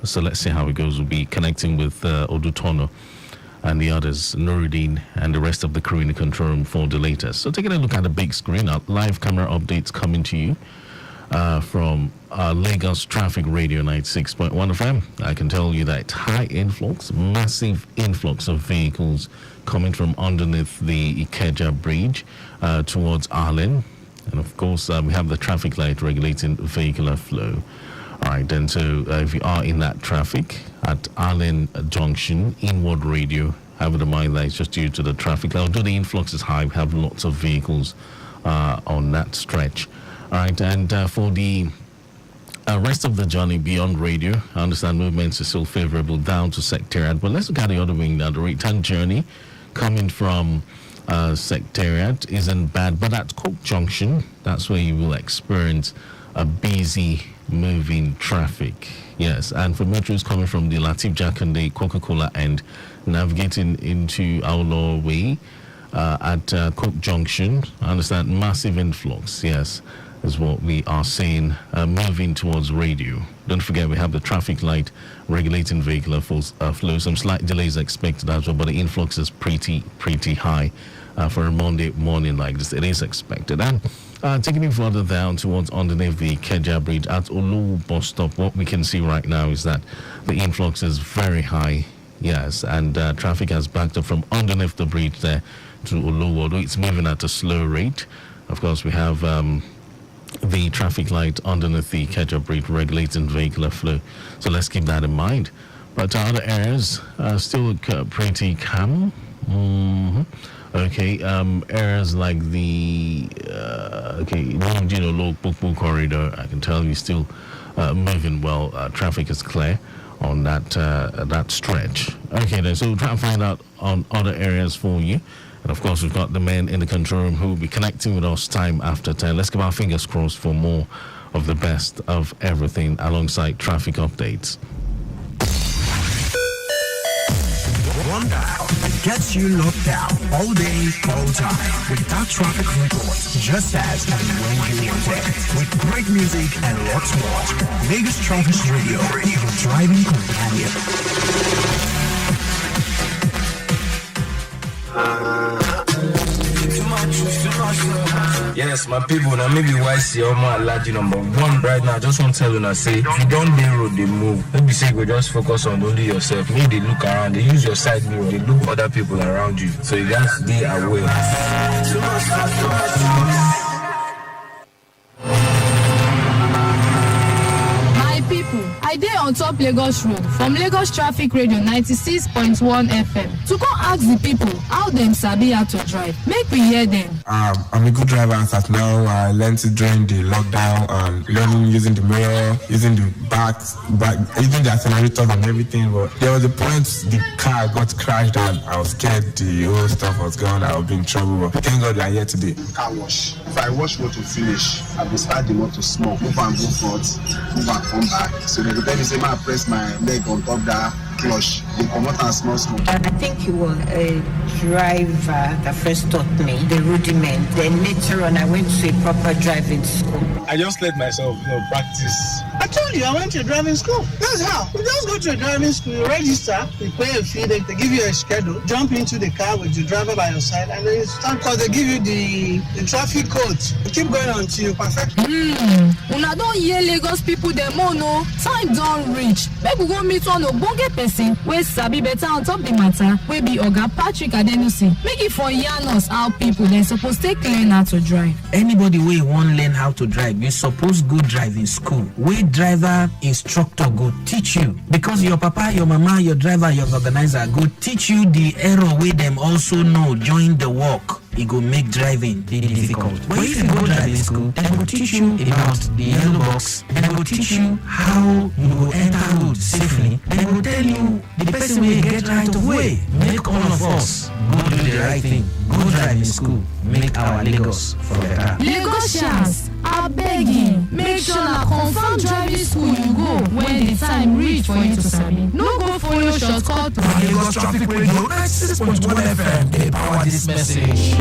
So let's see how it goes. We'll be connecting with Odutono and the others, Nuruddin, and the rest of the crew in the control room for the latest. So taking a look at the big screen, live camera updates coming to you from Lagos Traffic Radio 96.1 FM. I can tell you that high influx, massive influx of vehicles coming from underneath the Ikeja Bridge towards Arlen. And of course, we have the traffic light regulating vehicular flow. All right, then, so if you are in that traffic at Arlen Junction, inward radio, have in mind that it's just due to the traffic light. Although the influx is high, we have lots of vehicles on that stretch. All right, and for the rest of the journey beyond radio, I understand movements are still favorable down to Secretariat, but let's look at the other wing now. The return journey coming from Secretariat isn't bad, but at Coke Junction, that's where you will experience a busy moving traffic. Yes, and for motorists coming from the Latif Jakande Coca-Cola end, navigating into our way at Coke Junction, I understand massive influx, yes, is what we are saying, moving towards radio. Don't forget we have the traffic light regulating vehicular flow. Some slight delays expected as well, but the influx is pretty high for a Monday morning like this. It is expected. And taking it further down towards underneath the Ikeja Bridge at Olu bus stop, what we can see right now is that the influx is very high. Yes, and traffic has backed up from underneath the bridge there to Olu, although it's moving at a slow rate. Of course, we have the traffic light underneath the Ikeja Bridge regulating vehicular flow. So let's keep that in mind. But other areas still pretty calm. Okay, areas like the Low corridor, I can tell you still moving well. Traffic is clear on that stretch. Okay, then, so we'll try and find out on other areas for you. And of course, we've got the men in the control room who will be connecting with us time after time. Let's keep our fingers crossed for more of the best of everything alongside traffic updates. One dial gets you locked down all day, all time with that traffic report, just as and when you want it. With great music and lots more. Lagos Traffic Radio, your driving companion. Yes, my people, now maybe why see all my large number one right now. I just want to tell you now, say if you don't dey road, they move. Maybe say go just focus on only yourself. Maybe they look around, they use your side mirror, they look other people around you. So you just stay away. I dey on top Lagos Road from Lagos Traffic Radio 96.1 FM to come ask the people how them sabi how to drive. Make we hear them. I'm a good driver as at now. I learned to during the lockdown and learning using the mirror, using the back, using the accelerator and everything. But there was a point the car got crashed and I was scared the whole stuff was gone. I would be in trouble. But thank God we are here today. Car wash. If I wash motor finish, I will start the motor small, move and go forth, move and come back. So they tell me say I press my leg on top that clutch. They come out and small. I think you were a driver that first taught me the rudiment. Then later on, I went to a proper driving school. I just let myself practice. I told you I went to a driving school. That's how. You just go to a driving school, you register, you pay a fee, they give you a schedule, jump into the car with the driver by your side, and then you start because they give you the traffic code. You keep going until you perfect. Una don't hear Lagos people dem no. Time don't reach. Make we go meet one ogbonge person wey sabi better on top the matter. We be Oga Patrick Adenusi. Make it for yarn us how people they supposed to learn how to drive. Anybody wey want learn how to drive, you suppose go driving school. Where driver instructor go teach you, because your papa, your mama, your driver, your organizer go teach you the error wey them also know join the work. It go make driving difficult. But if you go driving school, they will teach you about the yellow box. They will teach you how you will enter road safely. They will tell you the person will get right of way. Make all of us go do the right thing. Go driving school. Make our Lagos for better. Lagosians, I beg you, make sure na confirm driving school you go when the time reach for you to sabi. No go follow shortcut. Lagos Traffic Radio 96.1 FM. They power this message.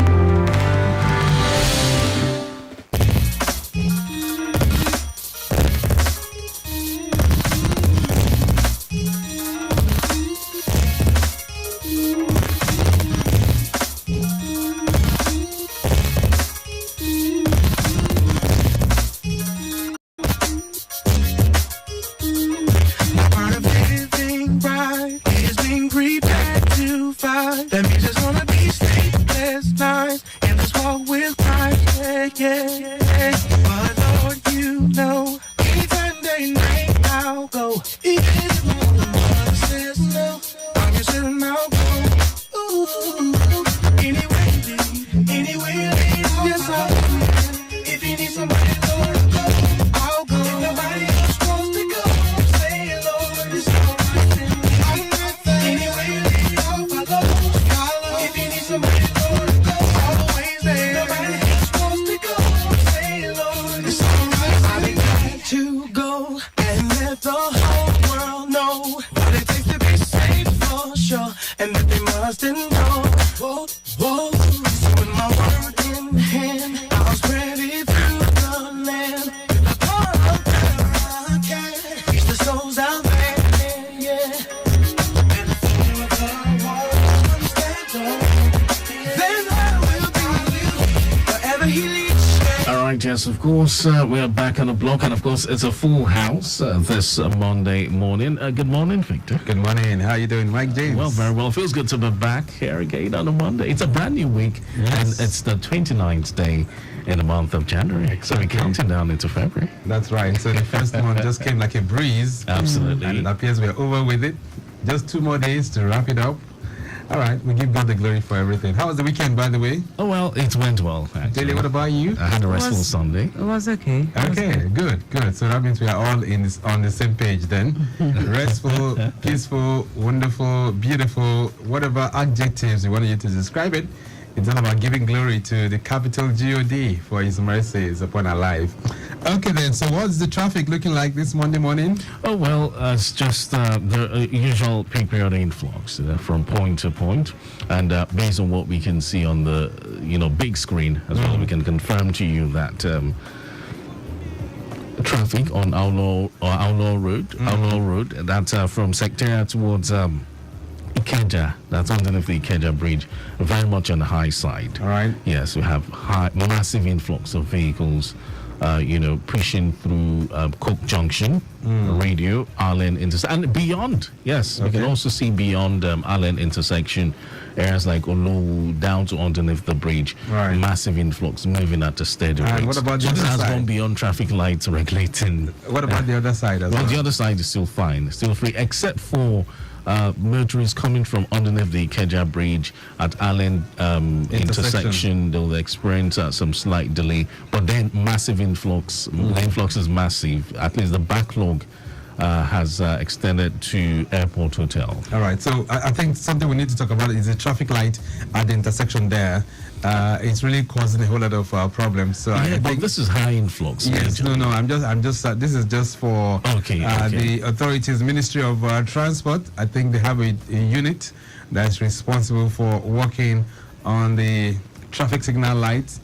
Yes, of course, we are back on the block, and of course, it's a full house this Monday morning. Good morning, Victor. Good morning. How are you doing, Mike James? Well, very well. Feels good to be back here again on a Monday. It's a brand new week, and it's the 29th day in the month of January. Exactly. So we're counting down into February. That's right. So the first month just came like a breeze. Absolutely. And it appears we're over with it. Just 2 more days to wrap it up. All right, we give God the glory for everything. How was the weekend, by the way? Oh, well, it went well, actually. Daily, what about you? I had a restful Sunday. It was okay. Okay, good. So that means we are all on the same page then. Restful, peaceful, wonderful, beautiful, whatever adjectives you want to use to describe it. It's all about giving glory to the capital God for His mercies upon our life. Okay then, so what's the traffic looking like this Monday morning? Oh, well, it's just the usual peak period influx from point to point. And based on what we can see on the, big screen as well, we can confirm to you that traffic on Outlaw Road, that's from Secretariat towards Ikeja, that's underneath the Ikeja Bridge, very much on the high side. All right. Yes, we have massive influx of vehicles, pushing through Coke Junction, Radio, Allen intersection, and beyond. Yes, we can also see beyond Allen intersection, areas like Olowu down to underneath the bridge. Right. Massive influx moving at a steady rate. And what about the this other has side? gone beyond traffic lights regulating. What about the other side as well? Well, the other side is still fine, still free, except for motorists coming from underneath the Ikeja Bridge at Allen intersection. They'll experience some slight delay, but then massive influx. The influx is massive. At least the backlog has extended to Airport Hotel. All right, so I think something we need to talk about is the traffic light at the intersection there. It's really causing a whole lot of problems. So I But think this is high influx. yes, Major. no. I'm just. This is just for the authorities, Ministry of Transport. I think they have a unit that's responsible for working on the traffic signal lights.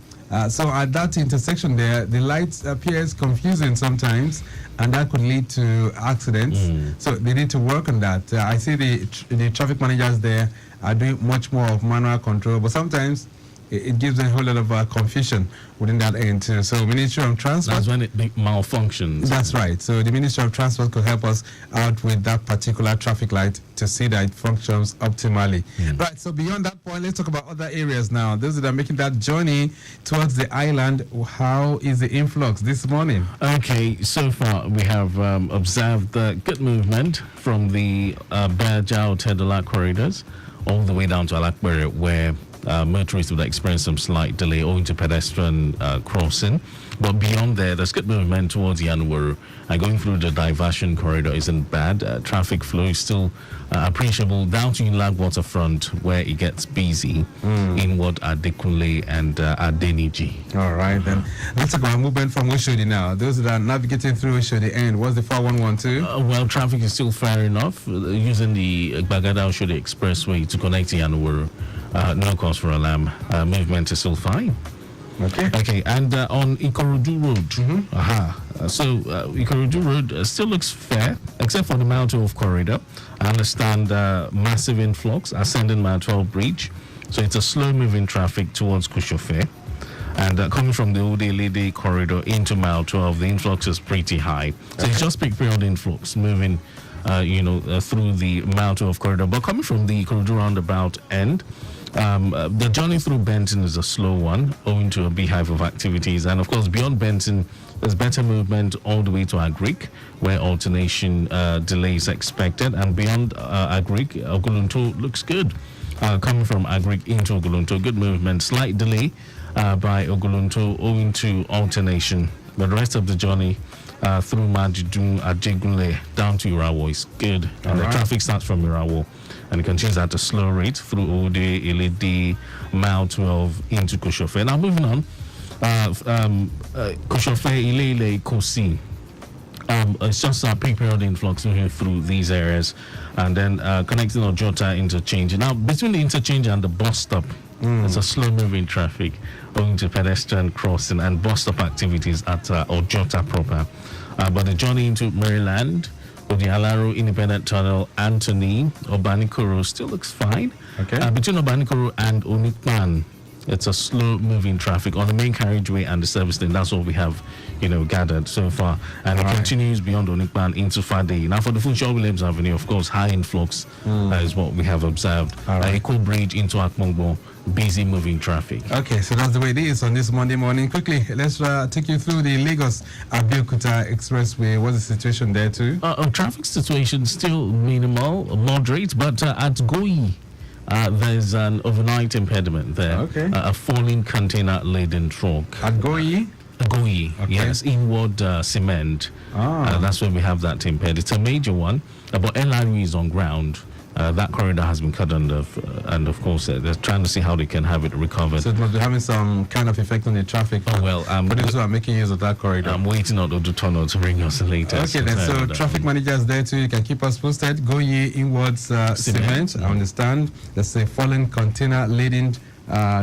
So at that intersection there, the lights appears confusing sometimes, and that could lead to accidents. So they need to work on that. I see the traffic managers there are doing much more of manual control, but sometimes it gives a whole lot of confusion within that end too. So Ministry of Transport. That's when it malfunctions. That's right. So the Ministry of Transport could help us out with that particular traffic light to see that it functions optimally. Right. So beyond that point, let's talk about other areas now. Those that are making that journey towards the island, how is the influx this morning? Okay, so far we have observed the good movement from the Berjao Tedola corridors all the way down to Alakbere, where motorists would experience some slight delay owing to pedestrian crossing. But beyond there, there's good movement towards Yanwaru. Going through the diversion corridor isn't bad. Traffic flow is still appreciable down to Inland Waterfront, where it gets busy inward at Dekunle and Adeniji. All right, then. Let's talk about movement from Oshodi now. Those that are navigating through Oshodi end, what's the 4112? Well, traffic is still fair enough. Using the Bagada Oshodi Expressway to connect to Yanwaru. No cause for alarm. Movement is still fine. Okay, and on Ikorodu Road. So Ikorodu Road still looks fair, except for the Mile 12 corridor. I understand massive influx ascending Mile 12 Bridge. So it's a slow-moving traffic towards Kushofe. And coming from the Udelede corridor into Mile 12, the influx is pretty high. So it's just peak period influx moving through the Mile 12 corridor. But coming from the Ikorodu roundabout end, the journey through Benton is a slow one, owing to a beehive of activities. And of course, beyond Benton, There's better movement all the way to Agric, where alternation delay is expected. And beyond Agric, Ogulunto looks good. Coming from Agric into Ogulunto, good movement. Slight delay by Ogulunto owing to alternation. But the rest of the journey through Majidun, Ajegunle, down to Irawo is good. And the traffic starts from Irawo and it continues at a slow rate through Ode, Elede, Mile 12 into Koshofe. Now moving on, Koshofe, Ilele, Kosi. It's just a pre-period influx moving through these areas and then connecting Ojota interchange. Now, between the interchange and the bus stop, there's a slow-moving traffic owing to pedestrian crossing and bus stop activities at Ojota proper. But the journey into Maryland, Odialaro Independent Tunnel, Anthony, Obanikoro still looks fine. Okay. Between Obanikoro and Onikpan, it's a slow-moving traffic on the main carriageway and the service lane. That's what we have, gathered so far. And it continues beyond Onikpan into Fade. Now, for the Funshaw Williams Avenue, of course, high influx is what we have observed. Eco Bridge into Akmongbo, busy moving traffic. Okay, so that's the way it is on this Monday morning. Quickly, let's take you through the Lagos-Abeokuta Expressway. What's the situation there too? Traffic situation still minimal, moderate, but at Goi, there's an overnight impediment there. Okay. A falling container-laden truck. At Goi? Goi, yes, inward cement. That's where we have that impaired. It's a major one, but LRU is on ground. That corridor has been cut under, and of course, they're trying to see how they can have it recovered. So it must be having some kind of effect on the traffic. Oh, well, for those who are making use of that corridor. I'm waiting on Odutono to bring us the latest. Okay, then, so traffic managers there too, you can keep us posted. Goi inwards cement, I understand. There's a fallen container-laden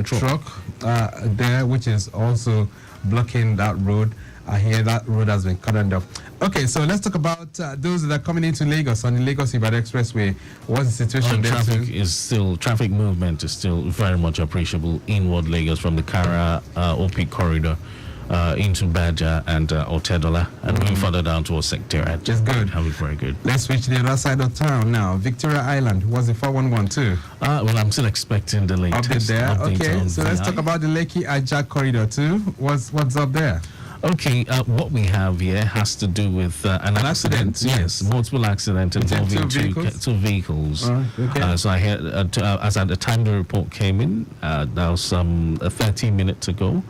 truck there, which is also blocking that road. I hear that road has been cut under. Okay, so let's talk about those that are coming into Lagos on the Lagos-Ibadan Expressway. What's the situation there? Traffic movement is still very much appreciable inward Lagos from the Kara OP corridor into Baja and Otedola, and moving further down towards Secretariat. Just good. Have it very good. Let's switch to the other side of town now. Victoria Island was the 411 too. Well, I'm still expecting the latest update there. Update okay, so let's talk about the Lekki Ajah corridor too. What's up there? Okay, what we have here has to do with an accident. Yes, multiple accidents involving two vehicles. Okay. So I heard, as at the time the report came in, that was 30 minutes ago,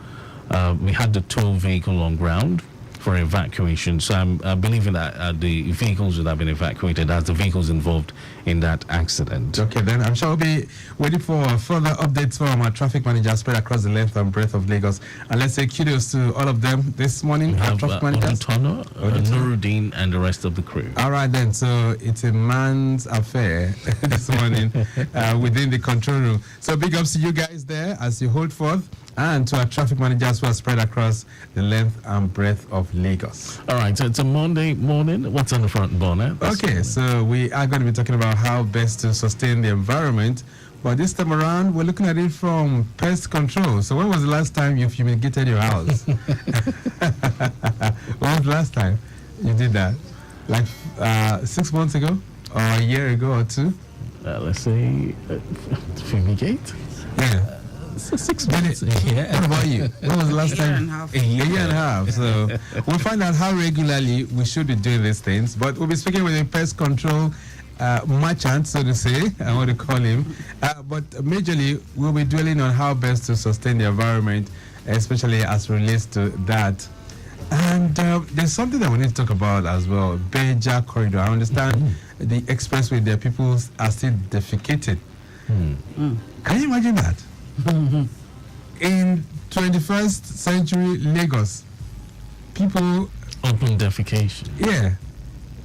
we had the tow vehicle on ground for evacuation. So I'm believing that the vehicles would have been evacuated as the vehicles involved in that accident. Okay, then I'm sure we'll be waiting for further updates from our traffic managers spread across the length and breadth of Lagos. And let's say kudos to all of them this morning. We have traffic managers, Odutono, Nuruddin, and the rest of the crew. All right then, so it's a man's affair this morning within the control room. So big ups to you guys there as you hold forth, and to our traffic managers who are spread across the length and breadth of Lagos. All right, so it's a Monday morning. What's on the front burner? Okay, so we are going to be talking about how best to sustain the environment, but this time around we're looking at it from pest control. So when was the last time you fumigated your house? When was the last time you did that? Like 6 months ago, or a year ago or two? Let's say fumigate. Yeah. 6 months. Yeah. What about you? When was the last time? A year and a half. So we'll find out how regularly we should be doing these things. But we'll be speaking with a pest control merchant, so to say. I want to call him. But majorly, we'll be dwelling on how best to sustain the environment, especially as relates to that. And there's something that we need to talk about as well. Beja corridor. I understand the expressway there, people are still defecating. Can you imagine that? In 21st century Lagos, people open defecation. Yeah.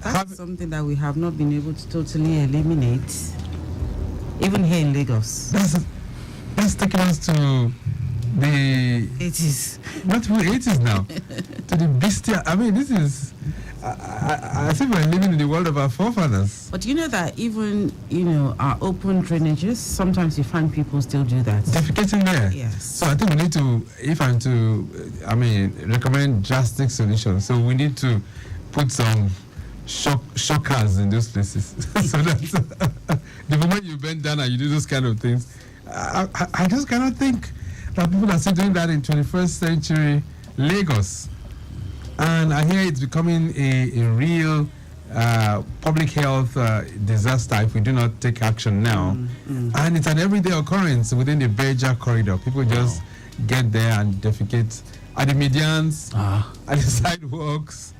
That's something that we have not been able to totally eliminate, even here in Lagos. That's taking us to the 80s. Not to the 80s now. To the bestial. I mean, this is. I think we're living in the world of our forefathers. But you know that even, our open drainages, sometimes you find people still do that. Defecating there? Yes. So I think we need to, if I'm to, recommend drastic solutions. So we need to put some shockers in those places. So that the moment you bend down and you do those kind of things, I just cannot think that people are still doing that in 21st century Lagos. And I hear it's becoming a real public health disaster if we do not take action now. And it's an everyday occurrence within the Beja corridor. People just get there and defecate at the medians, at the sidewalks.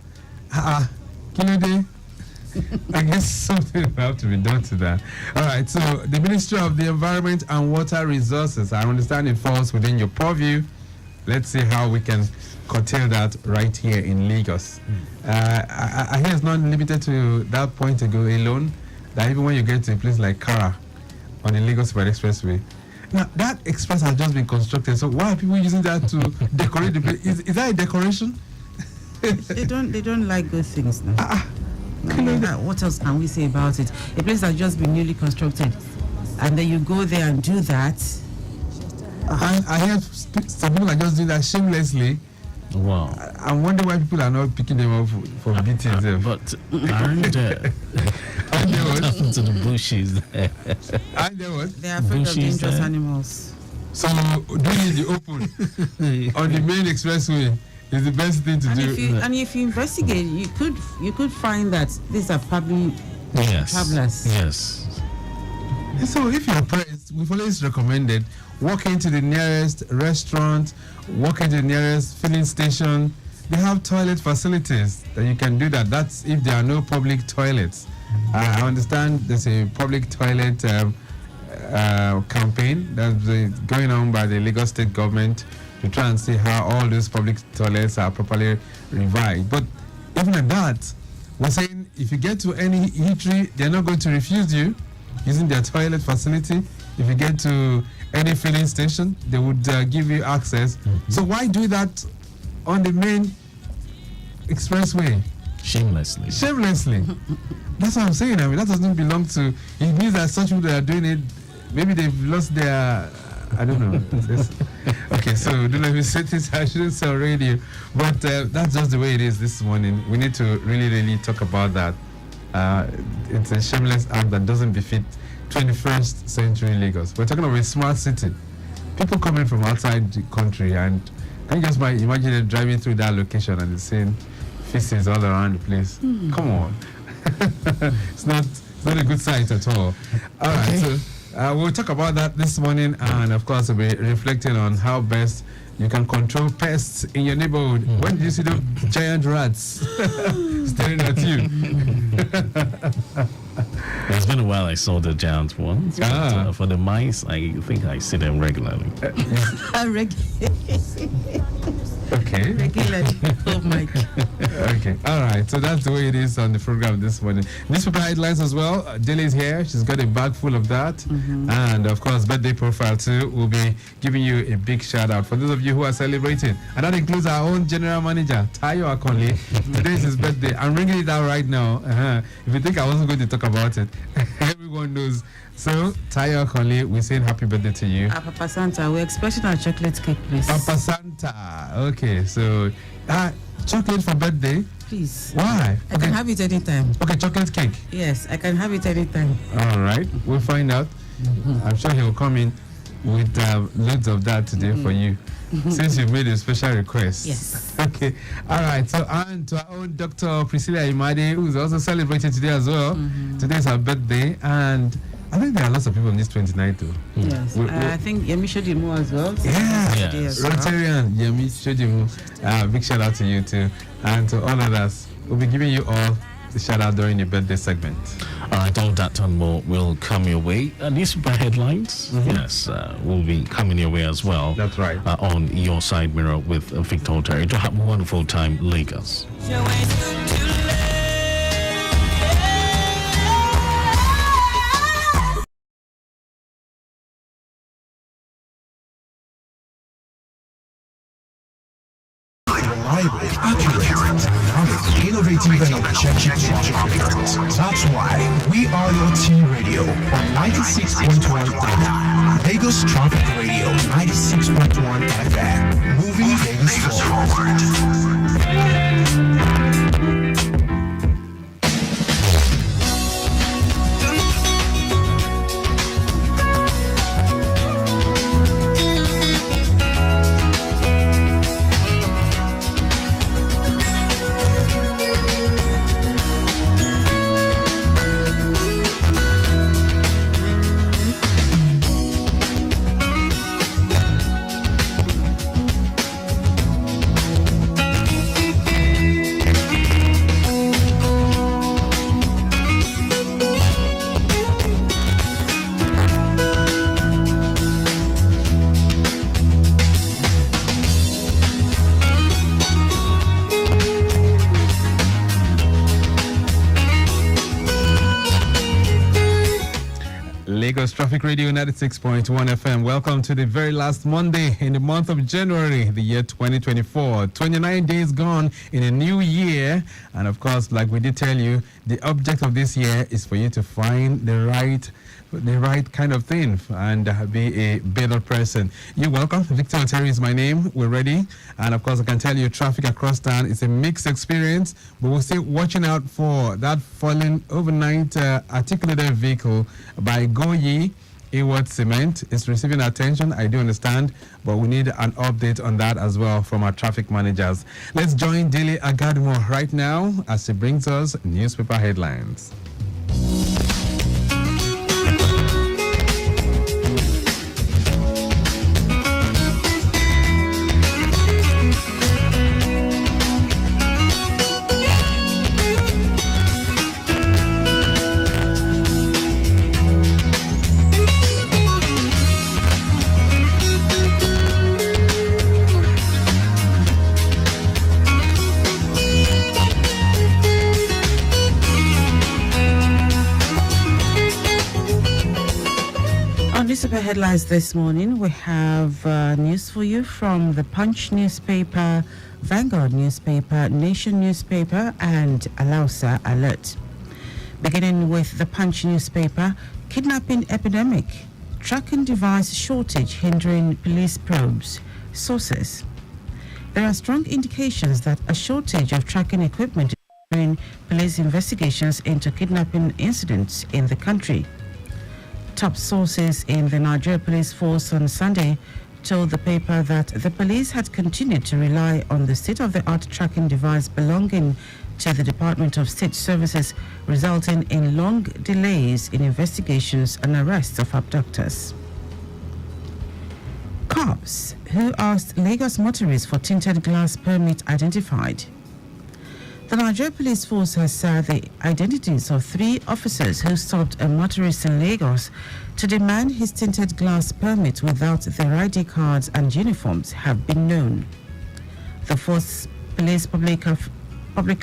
Kinode, I guess something will have to be done to that. All right, so the Ministry of the Environment and Water Resources, I understand it falls within your purview. Let's see how we can curtail that right here in Lagos. I hear it's not limited to that point ago alone, that even when you get to a place like Kara on the Lagos Expressway, now that express has just been constructed, so why are people using that to decorate the place? Is that a decoration? They don't like good things now. What else can we say about it? A place has just been newly constructed, and then you go there and do that. I hear some people are just doing that shamelessly. Wow. I wonder why people are not picking them up for beating them. But aren't to the bushes there? They are afraid of dangerous animals. So doing it in the open on the main expressway is the best thing to do. If you investigate, you could find that these are probably travelers. Yes. So if you're pressed, we've always recommended walk into the nearest restaurant, walk into the nearest filling station. They have toilet facilities that you can do that. That's if there are no public toilets. I understand there's a public toilet campaign that's going on by the Lagos State government to try and see how all those public toilets are properly revived. But even at that, we're saying if you get to any eatery, they're not going to refuse you using their toilet facility. If you get to any filling station, they would give you access. So why do that on the main expressway? Shamelessly. That's what I'm saying. I mean, that doesn't belong to. It means that such people that are doing it, maybe they've lost their. I don't know. Okay, so don't let me say this. I shouldn't say on radio, but that's just the way it is this morning. We need to really talk about that. It's a shameless act that doesn't befit 21st century Lagos. We're talking about a smart city. People coming from outside the country, and can you just imagine them driving through that location and seeing feces all around the place? Come on. It's not a good sight at all. All right, so we'll talk about that this morning, and of course we'll be reflecting on how best you can control pests in your neighborhood. When did you see the giant rats staring at you? It's been a while I saw the giant ones. But, for the mice, I think I see them regularly. Okay. Regularly. Oh my God. Okay. All right. So that's the way it is on the program this morning. Newspaper headlines as well. Deli's here. She's got a bag full of that. And of course, birthday profile too. We'll be giving you a big shout out for those of you who are celebrating. And that includes our own general manager, Tayo Akonle. Today is his birthday. I'm ringing it out right now. If you think I wasn't going to talk about it, everyone knows. So, Tayo Akonle, we're saying happy birthday to you. Papa Santa, we're expecting our chocolate cake, please. Papa Santa. Okay, so chocolate for birthday? Please. Why? I can have it anytime. Okay, chocolate cake. Yes, I can have it anytime. All right, we'll find out. I'm sure he'll come in with loads of that today for you. Since you've made a special request. Yes. Okay. All right. So, and to our own Dr. Priscilla Imade, who's also celebrating today as well. Today is her birthday, and I think there are lots of people on this 29th too. Yes. I think Yemi Shodimu as well. Yes. Rotarian Yemi Shodimu. Big shout out to you too, and to all others. We'll be giving you all the shout out during the birthday segment. All right, all that and more will come your way. Newspaper headlines, yes, will be coming your way as well. That's right. On Your Side Mirror with Victor Oteri. To have a wonderful time, Lagos. Reliable, accurate, dynamic, innovative, and objective news. That's why we are your T Radio on 96.1 FM. Lagos Traffic Radio 96.1 FM. Moving Lagos forward. Lagos Traffic Radio 96.1 FM. Welcome to the very last Monday in the month of January, the year 2024. 29 days gone in a new year. And of course, like we did tell you, the object of this year is for you to find the right kind of thing and be a better person. You're welcome. Victor Oteri is my name. We're ready. And of course, I can tell you traffic across town is a mixed experience, but we're still watching out for that falling overnight articulated vehicle by Goyi. Award Cement is receiving attention, I do understand, but we need an update on that as well from our traffic managers. Let's join Dele Agadmo right now as she brings us newspaper headlines. Newspaper headlines this morning. We have news for you from the Punch newspaper, Vanguard newspaper, Nation newspaper, and Alausa Alert. Beginning with the Punch newspaper, kidnapping epidemic, tracking device shortage hindering police probes. Sources: there are strong indications that a shortage of tracking equipment is hindering police investigations into kidnapping incidents in the country. Top sources in the Nigeria Police Force on Sunday told the paper that the police had continued to rely on the state-of-the-art tracking device belonging to the Department of State Services, resulting in long delays in investigations and arrests of abductors. Cops who asked Lagos motorists for tinted glass permit identified. The Nigeria Police Force has said the identities of 3 officers who stopped a motorist in Lagos to demand his tinted glass permit without their ID cards and uniforms have been known. The Force Police Public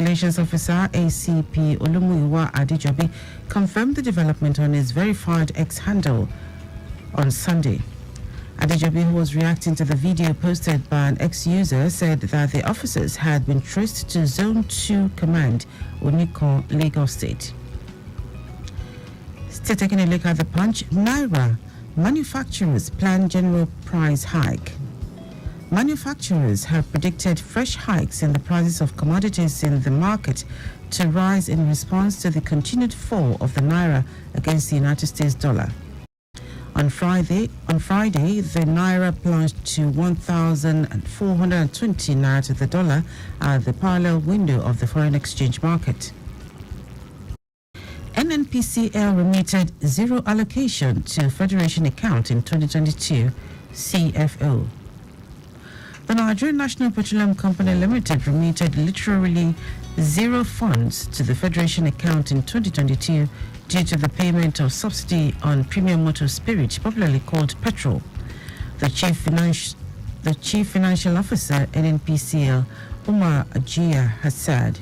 Relations Officer ACP Olumuyiwa Adejobi confirmed the development on his verified X handle on Sunday. Adejobi, who was reacting to the video posted by an ex-user, said that the officers had been traced to Zone 2 Command, Oniko, Lagos State. Still taking a look at the Punch, Naira, manufacturers plan general price hike. Manufacturers have predicted fresh hikes in the prices of commodities in the market to rise in response to the continued fall of the Naira against the United States dollar. On Friday, the Naira plunged to 1,420 Naira to the dollar at the parallel window of the foreign exchange market. NNPCL remitted zero allocation to Federation account in 2022, CFO. The Nigerian National Petroleum Company Limited remitted literally zero funds to the Federation account in 2022 due to the payment of subsidy on premium motor spirit, popularly called petrol. The Chief Financial Officer, NNPCL, Umar Ajia, has said.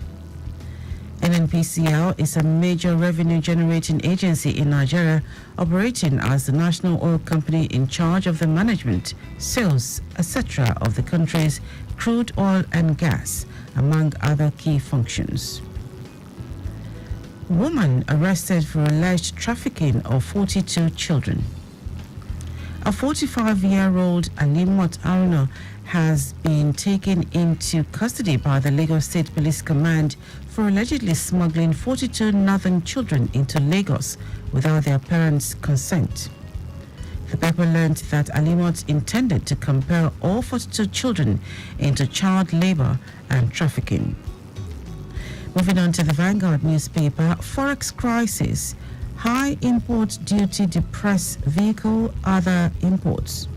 NNPCL is a major revenue-generating agency in Nigeria, operating as the national oil company in charge of the management, sales, etc. of the country's crude oil and gas, among other key functions. Woman arrested for alleged trafficking of 42 children. A 45-year-old Alimot Aruna has been taken into custody by the Lagos State Police Command for allegedly smuggling 42 northern children into Lagos without their parents' consent. The paper learned that Alimot intended to compel all 42 children into child labor and trafficking. Moving on to the Vanguard newspaper, Forex crisis, high import duty depress vehicle, other imports.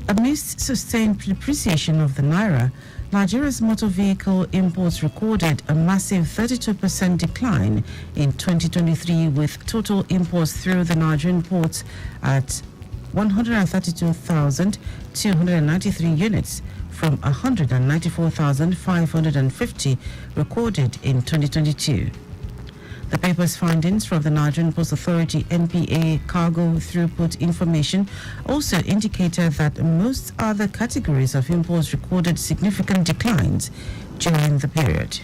Amidst sustained depreciation of the Naira, Nigeria's motor vehicle imports recorded a massive 32% decline in 2023, with total imports through the Nigerian ports at 132,293 units from 194,550 recorded in 2022. The paper's findings from the Nigerian Post Authority NPA cargo throughput information also indicated that most other categories of imports recorded significant declines during the period.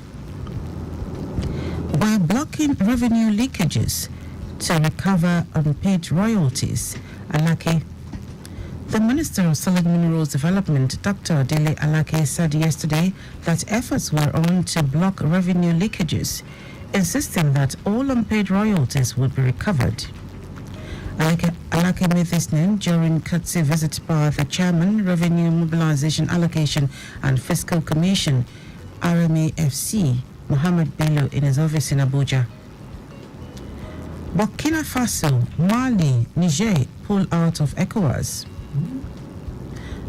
By blocking revenue leakages to recover unpaid royalties, the Minister of Solid Minerals Development, Dr. Dele Alake, said yesterday that efforts were on to block revenue leakages, insisting that all unpaid royalties would be recovered. Alake made this known during courtesy visit by the Chairman, Revenue Mobilization Allocation and Fiscal Commission, RMAFC, Mohammed Bello, in his office in Abuja. Burkina Faso, Mali, Niger pull out of ECOWAS.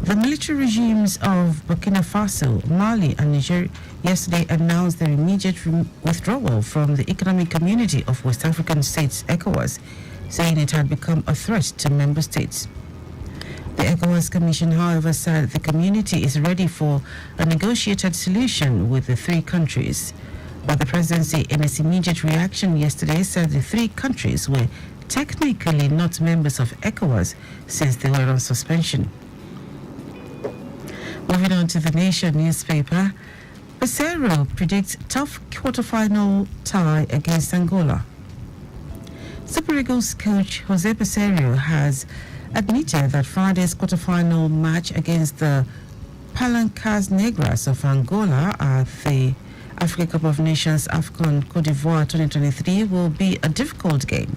The military regimes of Burkina Faso, Mali, and Niger yesterday announced their immediate withdrawal from the Economic Community of West African States, ECOWAS, saying it had become a threat to member states. The ECOWAS Commission, however, said the community is ready for a negotiated solution with the three countries. But the presidency, in its immediate reaction yesterday, said the three countries were technically not members of ECOWAS since they were on suspension. Moving on to the Nation newspaper, Pesero predicts tough quarterfinal tie against Angola. Super Eagles coach Jose Pesero has admitted that Friday's quarterfinal match against the Palancas Negras of Angola at the Africa Cup of Nations AFCON Cote d'Ivoire 2023 will be a difficult game.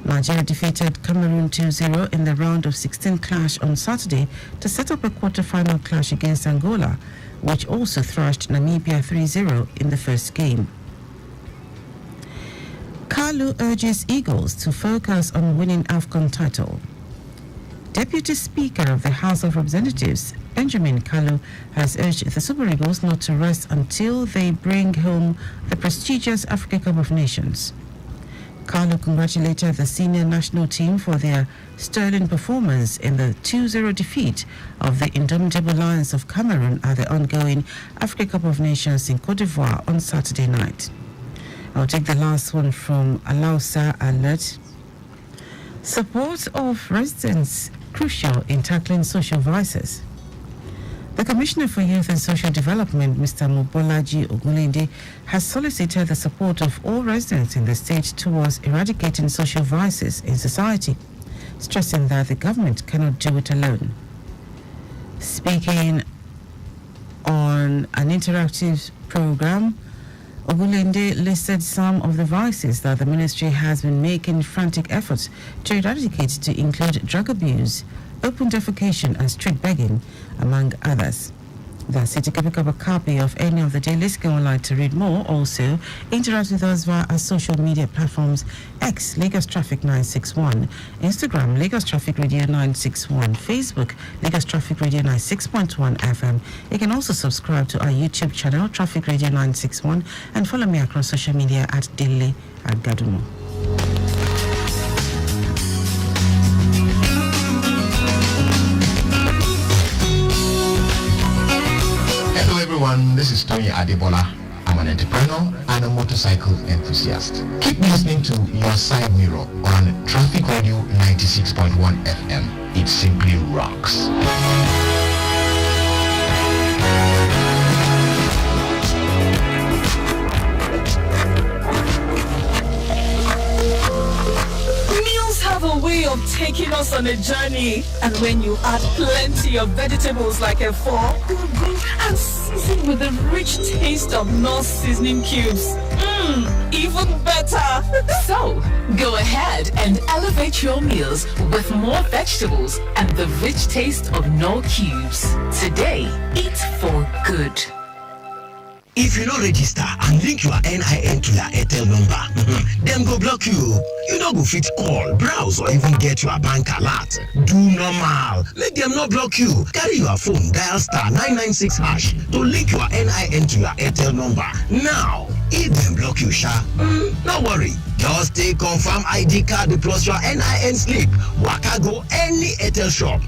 Nigeria defeated Cameroon 2-0 in the round of 16 clash on Saturday to set up a quarter-final clash against Angola, which also thrashed Namibia 3-0 in the first game. Kalu urges Eagles to focus on winning AFCON title. Deputy Speaker of the House of Representatives, Benjamin Kalu, has urged the Super Eagles not to rest until they bring home the prestigious Africa Cup of Nations. Kalu congratulated the senior national team for their sterling performance in the 2-0 defeat of the indomitable Lions of Cameroon at the ongoing Africa Cup of Nations in Cote d'Ivoire on Saturday night. I'll take the last one from Alausa Alert. Support of residents crucial in tackling social vices. The Commissioner for Youth and Social Development, Mr. Mobolaji Ogunlende, has solicited the support of all residents in the state towards eradicating social vices in society, stressing that the government cannot do it alone. Speaking on an interactive program, Ogunlende listed some of the vices that the ministry has been making frantic efforts to eradicate, to include drug abuse, open defecation and street begging, among others. That's it. You can pick up a copy of any of the dailies. Go online to read more. Also, interact with us via our social media platforms: X, Lagos Traffic 961, Instagram, Lagos Traffic Radio 961, Facebook, Lagos Traffic Radio 96.1 FM. You can also subscribe to our YouTube channel, Traffic Radio 961, and follow me across social media at Daily Agadumo. Hello everyone, this is Tony Adebola. I'm an entrepreneur and a motorcycle enthusiast. Keep listening to Your Side Mirror on Traffic Radio 96.1 FM. It simply rocks. Have a way of taking us on a journey, and when you add plenty of vegetables like efo, and season with the rich taste of North seasoning cubes, even better. So go ahead and elevate your meals with more vegetables and the rich taste of Knorr cubes. Today, eat for good. If you don't register and link your NIN to your Airtel number, them go block you. You don't go fit call, browse, or even get your bank alert. Do normal. Make them not block you. Carry your phone, dial *996# to link your NIN to your Airtel number. Now, if them block you, no worry. Just take confirm ID card plus your NIN slip. Waka go any Airtel shop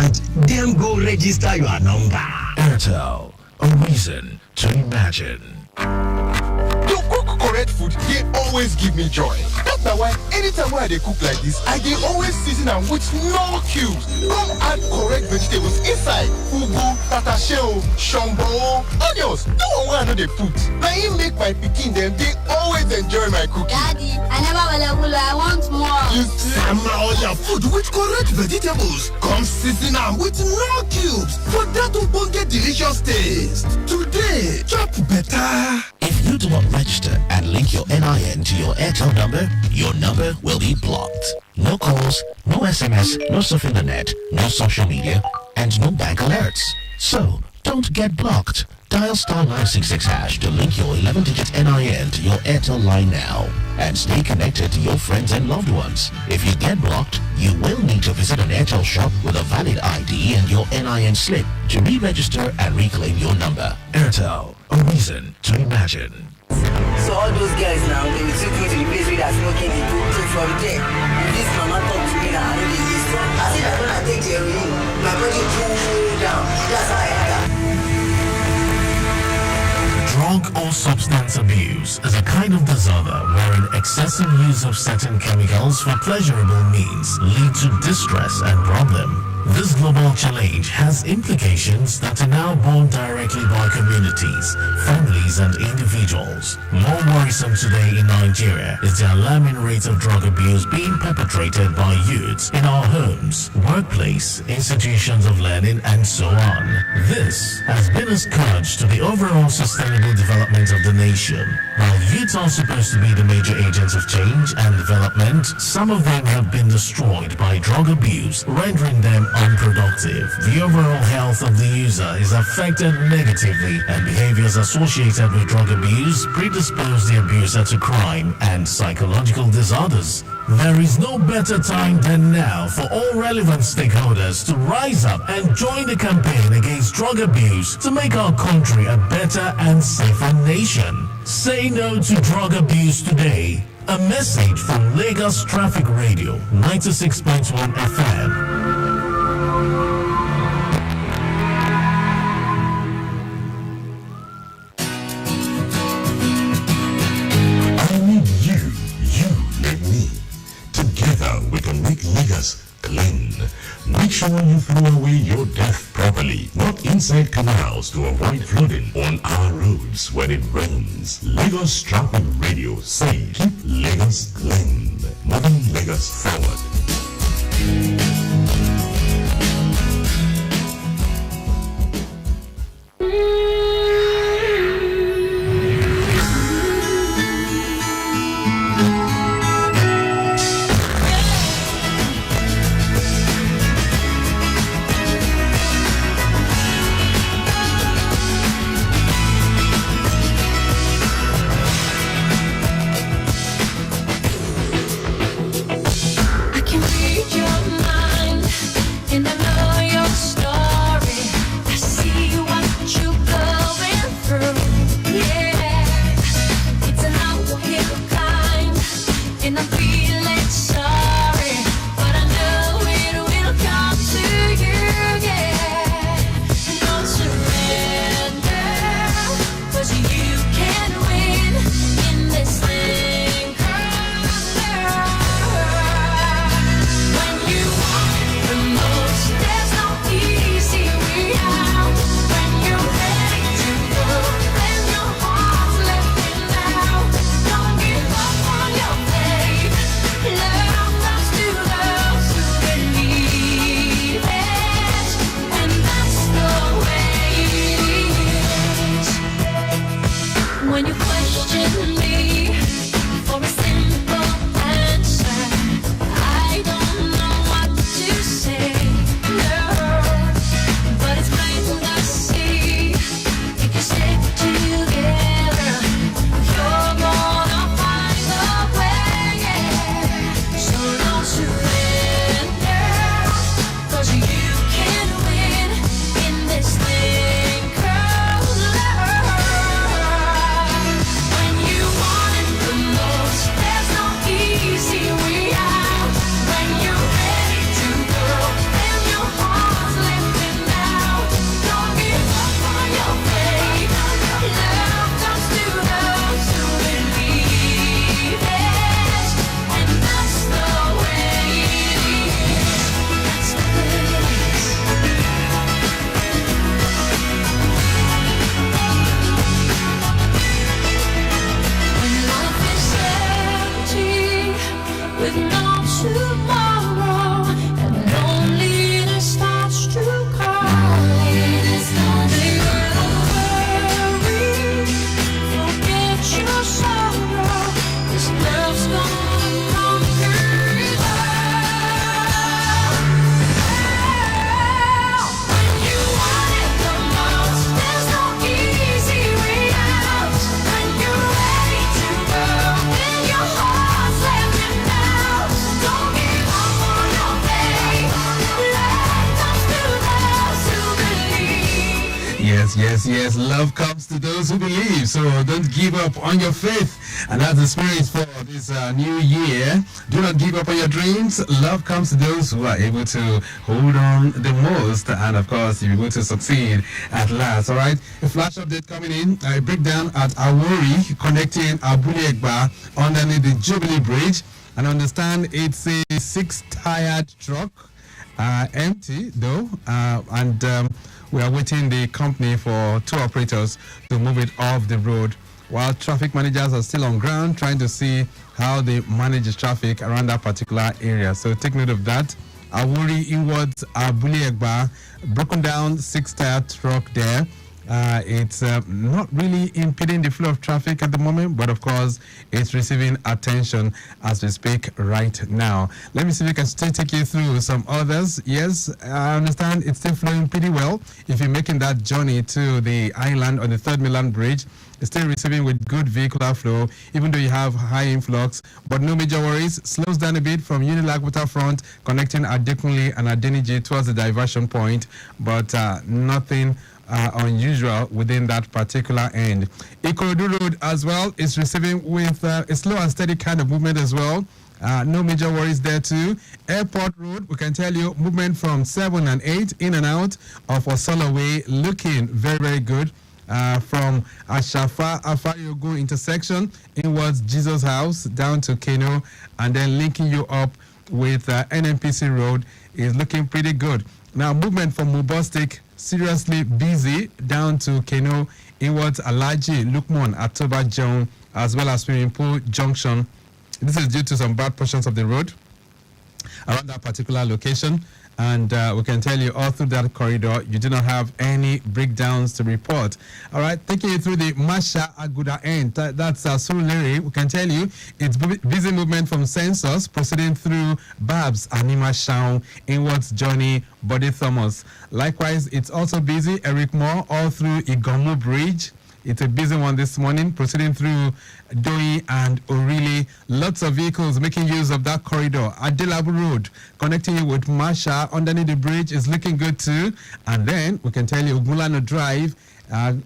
and them go register your number. Airtel, a reason to imagine. To cook correct correct food, they always give me joy. That's why anytime when I cook like this, I dey always season am with no cubes. Come add correct vegetables inside. Ugu, tatasheo, shombo, onions. No one wey I no dey put. Na im make my pikin dem dey always enjoy my cooking. Daddy, I never will. I want more. You see? Sama all your food with correct vegetables. Come season am with no cubes for that ogbonge delicious taste. Today, chop better. If you do not register and link your NIN to your Airtel number, your number will be blocked. No calls, no SMS, no surfing the net, no social media, and no bank alerts. So, don't get blocked. Dial *966# to link your 11-digit NIN to your Airtel line now and stay connected to your friends and loved ones. If you get blocked, you will need to visit an Airtel shop with a valid ID and your NIN slip to re-register and reclaim your number. Airtel, a reason to imagine. So all those guys now, they will take me to the place where they're smoking the book. From there, if this mama talk to me now, I know they listen. I see that when I take the heroin, my body cool down. That's how I enter. Drug or substance abuse is a kind of disorder wherein excessive use of certain chemicals for pleasurable means lead to distress and problem. This global challenge has implications that are now borne directly by communities, families, and individuals. More worrisome today in Nigeria is the alarming rate of drug abuse being perpetrated by youths in our homes, workplace, institutions of learning, and so on. This has been a scourge to the overall sustainable development of the nation. While youths are supposed to be the major agents of change and development, some of them have been destroyed by drug abuse, rendering them unproductive. The overall health of the user is affected negatively, and behaviors associated with drug abuse predispose the abuser to crime and psychological disorders. There is no better time than now for all relevant stakeholders to rise up and join the campaign against drug abuse to make our country a better and safer nation. Say no to drug abuse today. A message from Lagos Traffic Radio 96.1 FM. We can make Lagos clean. Make sure you throw away your death properly, not inside canals, to avoid flooding on our roads when it rains. Lagos Traffic Radio say keep Lagos clean, moving Lagos forward. I can read your mind. with no tomorrow, and loneliness starts to call. They don't worry, forget your sorrow, 'cause love's gonna conquer it all. When you want it the most, there's no easy way out. When you're ready to go, then your heart's letting out. Don't give up on your faith. Love comes to those who believe. Yes. Love comes to those who believe. So don't give up on your faith. And that's the spirit for this new year. Do not give up on your dreams. Love comes to those who are able to hold on the most. And of course, you're able to succeed at last. All right. A flash update coming in. A breakdown at Awori connecting Abule Egba underneath the Jubilee Bridge. And understand it's a 6-tired truck. Empty though. We are waiting the company for 2 operators to move it off the road, while traffic managers are still on ground trying to see how they manage the traffic around that particular area. So take note of that. Awuri inwards Abule Egba, broken down 6-tired truck there. It's not really impeding the flow of traffic at the moment, but of course it's receiving attention as we speak right now. Let me see if we can still take you through some others. Yes, I understand it's still flowing pretty well. If you're making that journey to the island on the 3rd Milan Bridge, it's still receiving with good vehicular flow, even though you have high influx, but no major worries. Slows down a bit from Unilag Waterfront connecting Adekunle and Adeniji towards the diversion point, but nothing unusual within that particular end. Ikorodu Road as well is receiving with a slow and steady kind of movement as well. No major worries there too. Airport Road, we can tell you, movement from 7 and 8 in and out of Osolo Way, looking very, very good. From Ashafa Afayogo intersection inwards Jesus House down to Keno, and then linking you up with NNPC Road is looking pretty good. Now movement from Mubostik, seriously busy down to Keno inwards Alaji, Lukman, Atoba John, as well as Swimming Pool Junction. This is due to some bad portions of the road around that particular location. And we can tell you all through that corridor, you do not have any breakdowns to report. All right, taking you through the Masha Aguda end, that's Surulere. We can tell you it's busy movement from Census proceeding through Babs, Anima Shaun, inwards Johnny, Body Thomas. Likewise, it's also busy, Eric Moore, all through Igomu Bridge. It's a busy one this morning, proceeding through Doi and Orili. Lots of vehicles making use of that corridor. Adelabu Road, connecting you with Masha underneath the bridge, is looking good too. And then we can tell you Gulano Drive,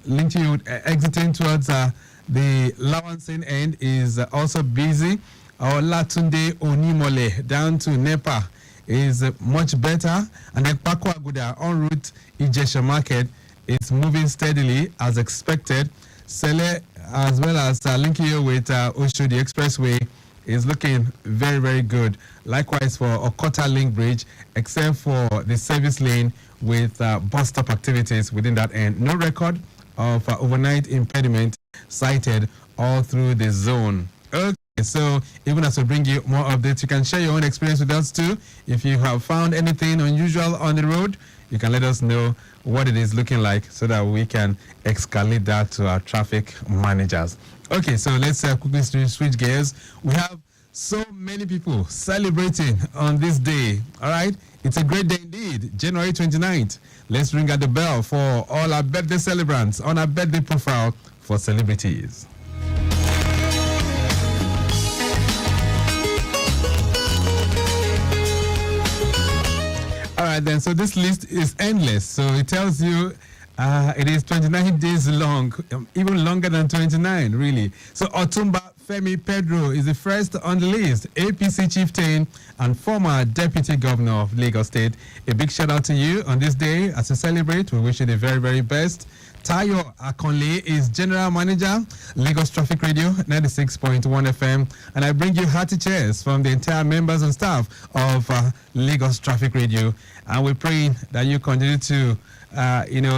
linking you exiting towards the Lawansin end, is also busy. Our Latunde Onimole down to Nepa is much better. And then Pakwa Aguda en route Ijesha Market, it's moving steadily as expected. Sele, as well as linking you with Oshodi Expressway, is looking very, very good. Likewise for Okota Link Bridge, except for the service lane with bus stop activities within that end. No record of overnight impediment cited all through the zone. Okay, so even as we bring you more updates, you can share your own experience with us too. If you have found anything unusual on the road, you can let us know what it is looking like so that we can escalate that to our traffic managers. Okay, so let's quickly switch gears. We have so many people celebrating on this day. All right, it's a great day indeed, January 29th. Let's ring at the bell for all our birthday celebrants on our birthday profile for celebrities. All right, then, so this list is endless. So it tells you it is 29 days long, even longer than 29, really. So Otumba Femi Pedro is the first on the list, APC chieftain and former deputy governor of Lagos State. A big shout out to you on this day as we celebrate. We wish you the very, very best. Tayo Akonle is General Manager, Lagos Traffic Radio, 96.1 FM. And I bring you hearty cheers from the entire members and staff of Lagos Traffic Radio. And we're praying that you continue to,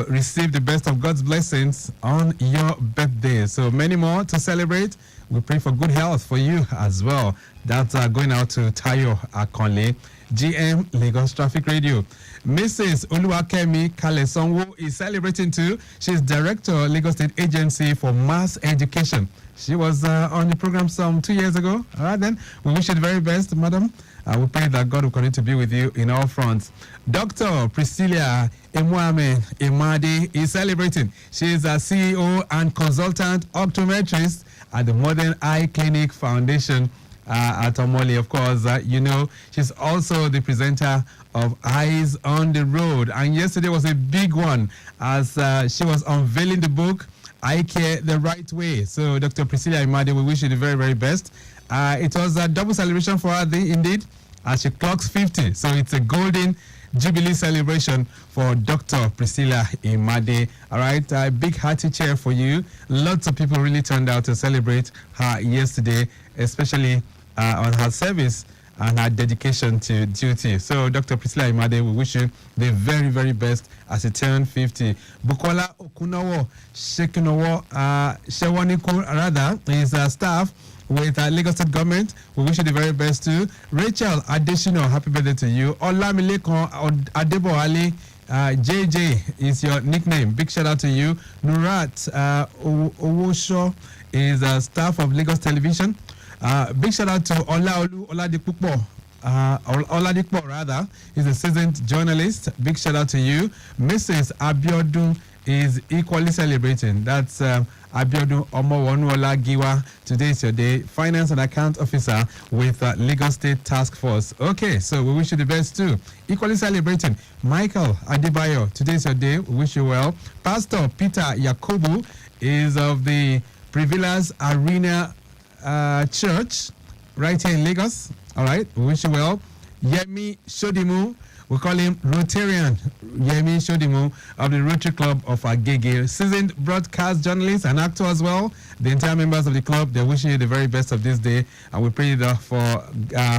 receive the best of God's blessings on your birthday. So many more to celebrate. We pray for good health for you as well. That's going out to Tayo Akonle, GM Lagos Traffic Radio. Mrs. Oluwakemi Kalesonwo is celebrating too. She's Director, Lagos State Agency for Mass Education. She was on the program some 2 years ago. All right, then. We wish you the very best, madam. We pray that God will continue to be with you in all fronts. Dr. Priscilla Emwame Imade is celebrating. She is a CEO and consultant optometrist at the Modern Eye Clinic Foundation at Omole. Of course, you know, she's also the presenter of Eyes on the Road. And yesterday was a big one as she was unveiling the book, I Care the Right Way. So, Dr. Priscilla Imade, we wish you the very, very best. It was a double celebration for her, indeed, as she clocks 50. So, it's a golden Jubilee celebration for Dr. Priscilla Imade. All right, a big hearty cheer for you. Lots of people really turned out to celebrate her yesterday, especially on her service and her dedication to duty. So, Dr. Priscilla Imade, we wish you the very, very best as you turn 50. Bukola Okunowo Shekinowo Shewaniku, rather, is staff with Lagos State Government. We wish you the very best too. Rachel Adesina, happy birthday to you. Olamilekon Adeboali, JJ is your nickname. Big shout out to you. Nurat Owosho is staff of Lagos Television. Big shout out to Oladipo. Oladipo, rather, is a seasoned journalist. Big shout out to you. Mrs. Abiodun is equally celebrating. That's Abiodun Omowonuola Giwa. Today is your day. Finance and Account Officer with Lagos State Task Force. Okay, so we wish you the best too. Equally celebrating, Michael Adebayo. Today is your day. We wish you well. Pastor Peter Yakubu is of the Privilas Arena Church right here in Lagos. All right, we wish you well. Yemi Shodimu, we call him Rotarian. Yemi Shodimu of the Rotary Club of Agege, seasoned broadcast journalist and actor as well. The entire members of the club, they're wishing you the very best of this day, and we pray for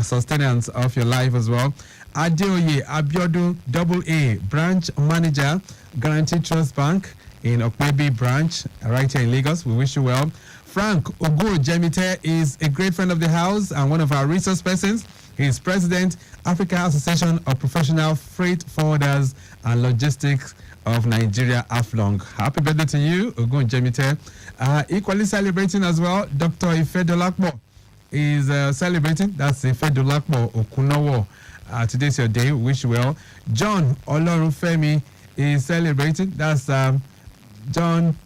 sustenance of your life as well. Adeoye Abiodun AA, branch manager, Guaranteed Trust Bank in Okpebi branch right here in Lagos. We wish you well. Frank Ogo Jemite is a great friend of the house and one of our resource persons. He is President, Africa Association of Professional Freight Forwarders and Logistics of Nigeria, AFLONG. Happy birthday to you, Ogo Jemite. Equally celebrating as well, Dr. Ifedolakbo is celebrating. That's Ifedolakbo Okunowo. Today's your day. Wish you well. John Olorunfemi is celebrating. That's John.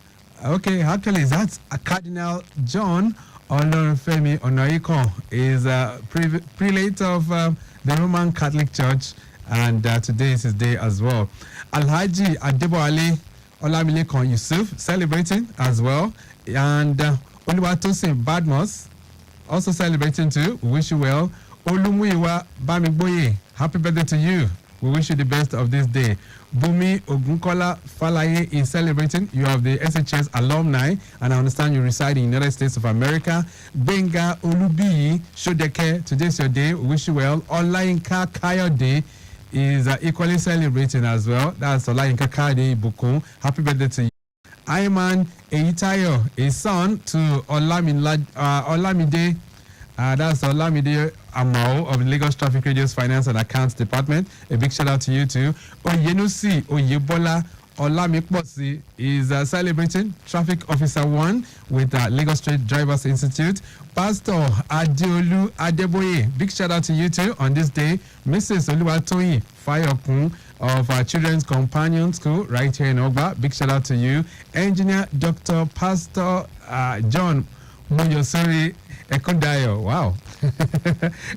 Okay, actually, that's a Cardinal John Olorunfemi Onoikon is a prelate of the Roman Catholic Church, and today is his day as well. Alhaji Adeboale Olamilekon Yusuf celebrating as well, and Oluwatosin Badmos also celebrating too. We wish you well. Olumuyiwa Bamigboye, happy birthday to you. We wish you the best of this day. Bumi Ogunkola Falaye is celebrating. You are the SHS alumni, and I understand you reside in the United States of America. Benga Olubiyi Shodeke, today's your day. We wish you well. Olayinka Kayode is equally celebrating as well. That's Olayinka Kayode Bukun. Happy birthday to you. Ayman Eyitayo, a son to Olamide. That's Olamide Amao of the Lagos Traffic Radio's Finance and Accounts Department. A big shout out to you too. Oyenusi Oyebola Olamiposi is celebrating Traffic Officer 1 with Lagos State Drivers Institute. Pastor Adeolu Adeboye, big shout out to you too on this day. Mrs. Oluwatoyin Fayokun of Children's Companion School right here in Ogba. Big shout out to you. Engineer Dr. Pastor John Muyosori Ekundayo, wow.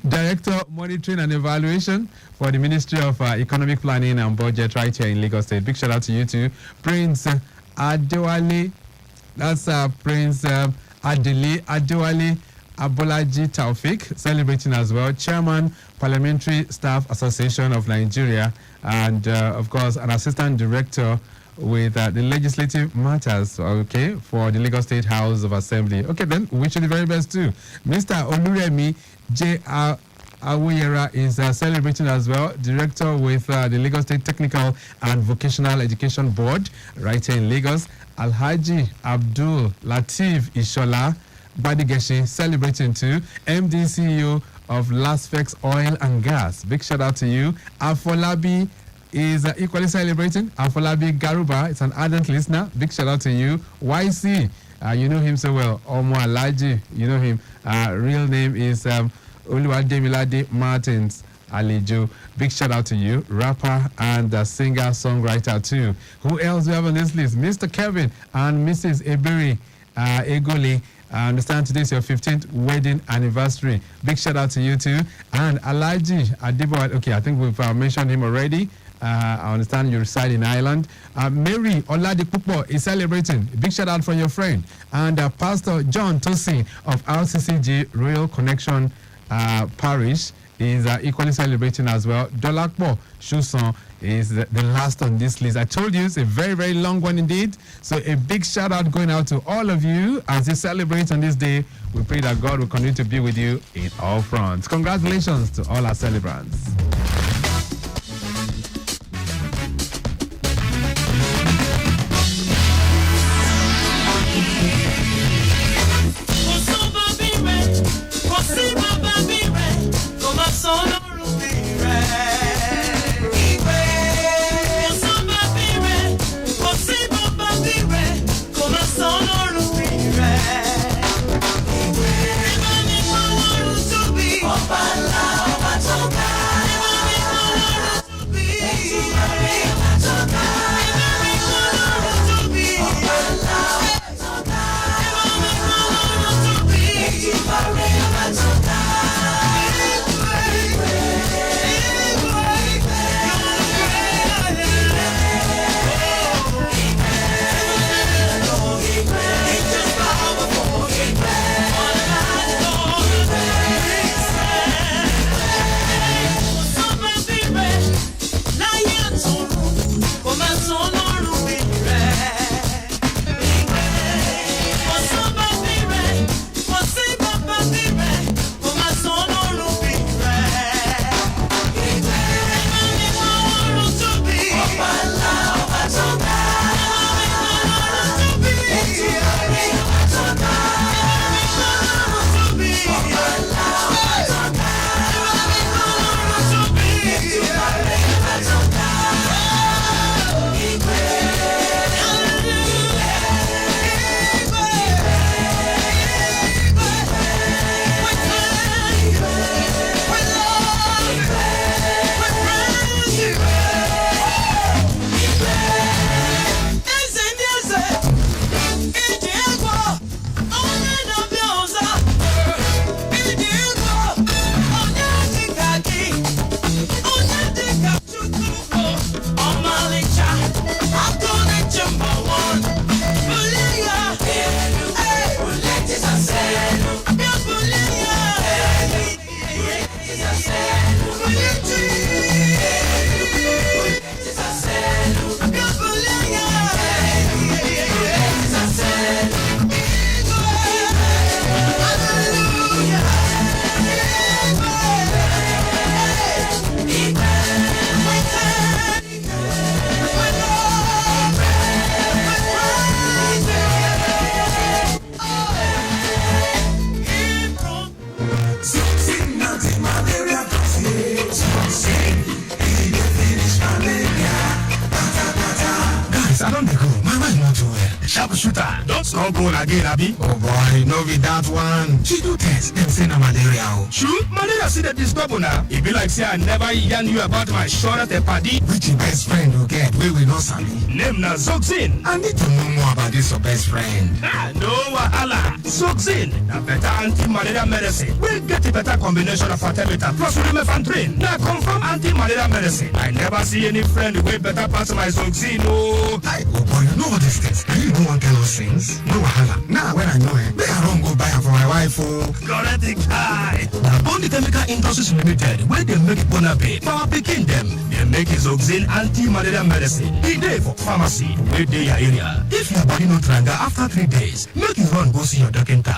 Director Monitoring and Evaluation for the Ministry of Economic Planning and Budget right here in Lagos State. Big shout out to you too. Prince Adewale, that's Prince Adele Adewale Abolaji Taufik celebrating as well. Chairman, Parliamentary Staff Association of Nigeria, and of course an Assistant Director with the legislative matters, okay, for the Lagos State House of Assembly. Okay, then, we wish you the very best too. Mr. Oluremi J. Awoyera is celebrating as well, Director with the Lagos State Technical and Vocational Education Board, right here in Lagos. Alhaji Abdul Latif Ishola Badigeshi celebrating too, MD CEO of Lasfex Oil and Gas. Big shout out to you. Afolabi is equally celebrating. Afolabi Garuba is an ardent listener. Big shout out to you. YC, you know him so well. Omo Alaji, you know him. Real name is Oluwademilade Martins Alijo. Big shout out to you. Rapper and singer songwriter too. Who else do we have on this list? Mr. Kevin and Mrs. Eberi Egoli. I understand today's your 15th wedding anniversary. Big shout out to you too. And Alaji Adibo. Okay, I think we've mentioned him already. I understand you reside in Ireland. Mary Oladipupo is celebrating. Big shout out from your friend. And Pastor John Tosin of RCCG Royal Connection Parish is equally celebrating as well. Dolakbo Shuson is the last on this list. I told you it's a very, very long one indeed. So a big shout out going out to all of you as you celebrate on this day. We pray that God will continue to be with you in all fronts. Congratulations to all our celebrants. Score goal again, Abi. Oh boy, no be that one. She do test, then say na malaria. True, malaria see the disturb now. It be like say I never yarn you about my short party. Which your best friend will get? We will not sabi. Name na Zoxin. I need to know more about this your best friend. No wahala. Zoxin, na better anti-malaria medicine. We get a better combination of artemether plus lumefantrine. Na confirm anti-malaria medicine. I never see any friend with better pass my Zoxin. Oh boy, you know all these things. You know one tell us things. No wahala. Now when I know it, they are wrong go buy it for my wife. Oh, correct guy. Now Bondi Chemical Industries Limited, where they make Bonape, for our picking them, they make Zoxin anti-malaria medicine. It day for pharmacy, where they are area. If your body not tranga after 3 days, make you run go see your doctor.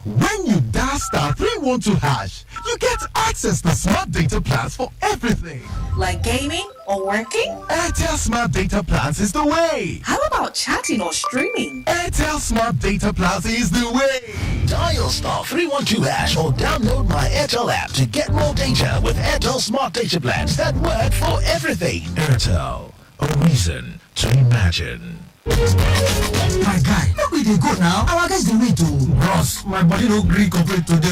When you dial star 312 hash, you get access to smart data plans for everything. Like gaming or working? Airtel Smart Data Plans is the way. How about chatting or streaming? Airtel Smart Data Plans is the way. Dial star 312 hash or download my Airtel app to get more data with Airtel Smart Data Plans that work for everything. Airtel, a reason to imagine. My guy, look we dey go now. Our guys dey wait too. Bros, my body no gree complete today.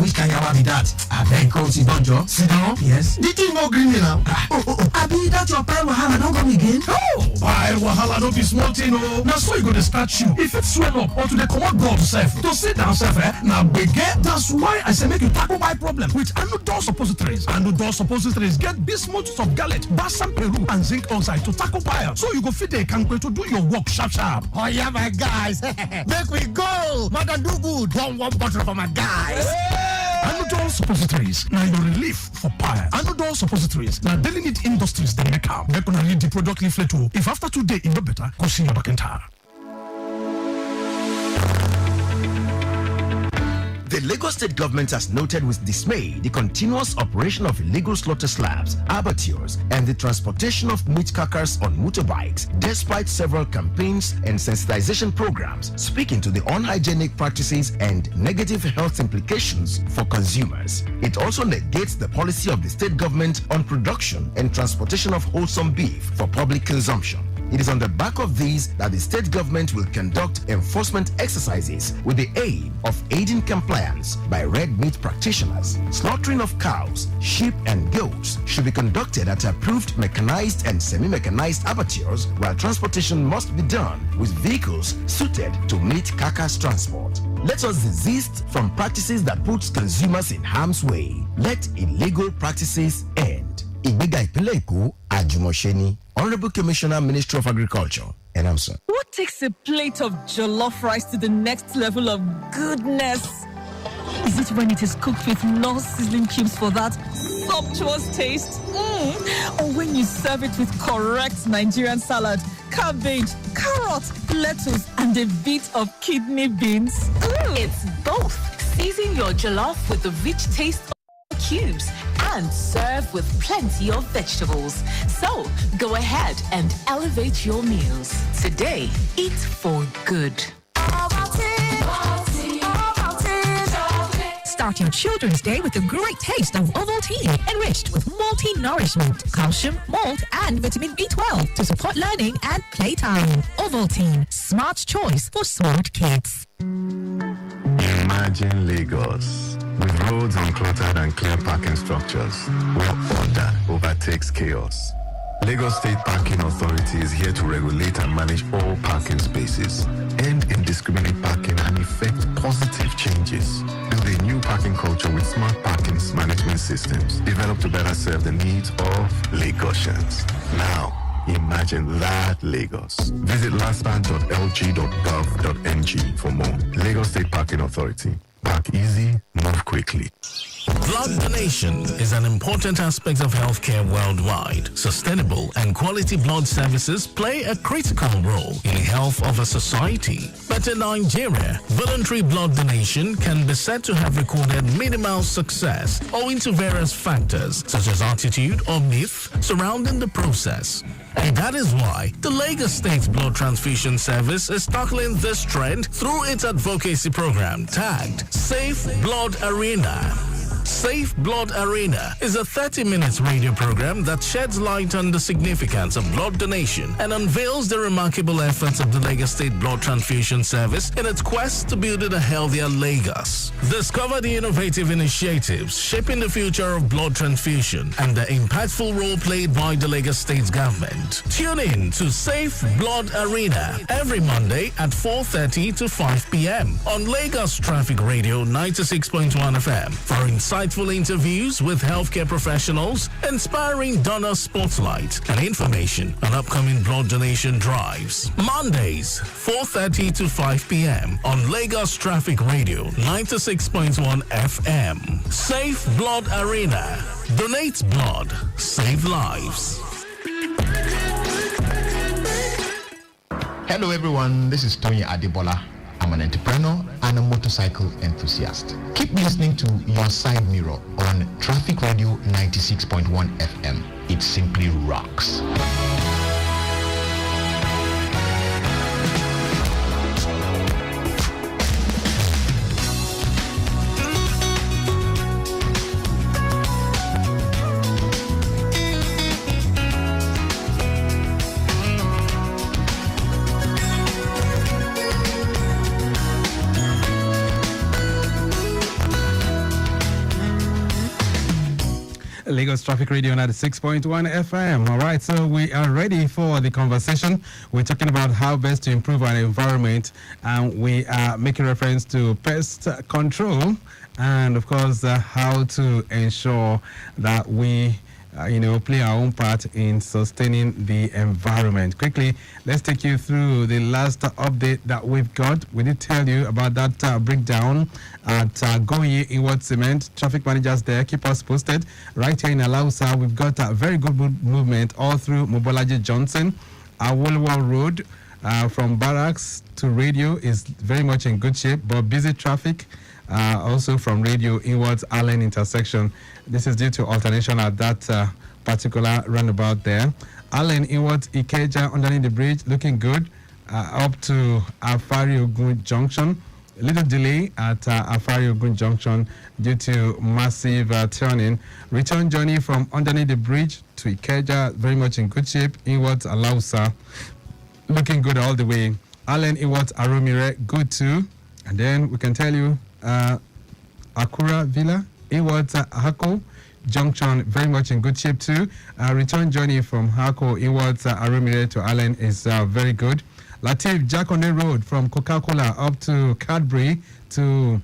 Which kind yawa be that? Abeg come sit down, Joe. Sit down. Yes. The thing no gree me now. Abi that your pile wahala don come again? No, pile wahala no be small thing o. Na so e go dey start you. If it swell up or to dey comot blood sef, to sit down sef, na gbege. That's why I say make you tackle my problem with Anudol suppositories. Anudol suppositories get bismuth of gallet, balsam peru, and zinc oxide to tackle pile. So you go fit dey kampe to do your work sharp. Oh yeah, my guys. Make we go. Madam do good. One bottle for my guys. Anudol suppositories. Now your relief for pile. Anudol suppositories. Now daily need industries they make up. Make una read the product leaflet too. If after 2 days you no better, go see your doctor. The Lagos State government has noted with dismay the continuous operation of illegal slaughter slabs, abattoirs, and the transportation of meat carcass on motorbikes, despite several campaigns and sensitization programs speaking to the unhygienic practices and negative health implications for consumers. It also negates the policy of the state government on production and transportation of wholesome beef for public consumption. It is on the back of these that the state government will conduct enforcement exercises with the aim of aiding compliance by red meat practitioners. Slaughtering of cows, sheep, and goats should be conducted at approved mechanized and semi-mechanized abattoirs, while transportation must be done with vehicles suited to meat carcass transport. Let us desist from practices that puts consumers in harm's way. Let illegal practices end. Ìgbéga ìpínlẹ̀ Èkó, Àjùmọ̀ṣe Honorable Commissioner, Ministry of Agriculture, and I'm sorry. What takes a plate of jollof rice to the next level of goodness? Is it when it is cooked with no seasoning cubes for that sumptuous taste? Or when you serve it with correct Nigerian salad, cabbage, carrot, lettuce, and a bit of kidney beans? It's both. Season your jollof with the rich taste of cubes and serve with plenty of vegetables. So go ahead and elevate your meals. Today, eat for good. Start your children's day with a great taste of Ovaltine, enriched with multi-nourishment, calcium, malt, and vitamin B12 to support learning and playtime. Ovaltine, smart choice for smart kids. Imagine Lagos with roads uncluttered and clear parking structures where order overtakes chaos. Lagos State Parking Authority is here to regulate and manage all parking spaces, end indiscriminate parking, and effect positive changes. Build a new parking culture with smart parking management systems developed to better serve the needs of Lagosians. Now, imagine that Lagos. Visit lastbank.lg.gov.ng for more. Lagos State Parking Authority. Park easy, move quickly. Blood donation is an important aspect of healthcare worldwide. Sustainable and quality blood services play a critical role in the health of a society. But in Nigeria, voluntary blood donation can be said to have recorded minimal success owing to various factors such as attitude or myth surrounding the process. And that is why the Lagos State Blood Transfusion Service is tackling this trend through its advocacy program tagged Safe Blood Arena. Safe Blood Arena is a 30-minute radio program that sheds light on the significance of blood donation and unveils the remarkable efforts of the Lagos State Blood Transfusion Service in its quest to build a healthier Lagos. Discover the innovative initiatives shaping the future of blood transfusion and the impactful role played by the Lagos State government. Tune in to Safe Blood Arena every Monday at 4:30 to 5 p.m. on Lagos Traffic Radio 96.1 FM for insightful interviews with healthcare professionals, inspiring donor spotlight, and information on upcoming blood donation drives. Mondays, 4:30 to 5 p.m. on Lagos Traffic Radio 96.1 FM. Safe Blood Arena. Donate blood. Save lives. Hello everyone, this is Tony Adebola. I'm an entrepreneur and a motorcycle enthusiast. Keep listening to Your Side Mirror on Traffic Radio 96.1 FM. It simply rocks. Lagos Traffic Radio 96.1 FM. All right, so we are ready for the conversation. We're talking about how best to improve our environment, and we are making reference to pest control and, of course, how to ensure that we play our own part in sustaining the environment. Quickly, let's take you through the last update that we've got. We did tell you about that breakdown at Goye Inward Cement. Traffic managers there, keep us posted. Right here in Alausa, we've got a very good movement all through Mobolaji Johnson. Awolowo Road from Barracks to Radio is very much in good shape, but busy traffic also from Radio inwards Allen intersection. This is due to alternation at that particular roundabout there. Allen inwards Ikeja underneath the bridge, looking good up to Afari Ogun Junction. A little delay at Afari Ogun Junction due to massive turning. Return journey from underneath the bridge to Ikeja, very much in good shape. Inwards Alausa, looking good all the way. Allen inwards Aromire, good too. And then we can tell you Akura Villa, inwards Hako Junction, very much in good shape too. Return journey from Hako inwards Aromire to Allen is very good. Latif Jakone Road from Coca-Cola up to Cadbury to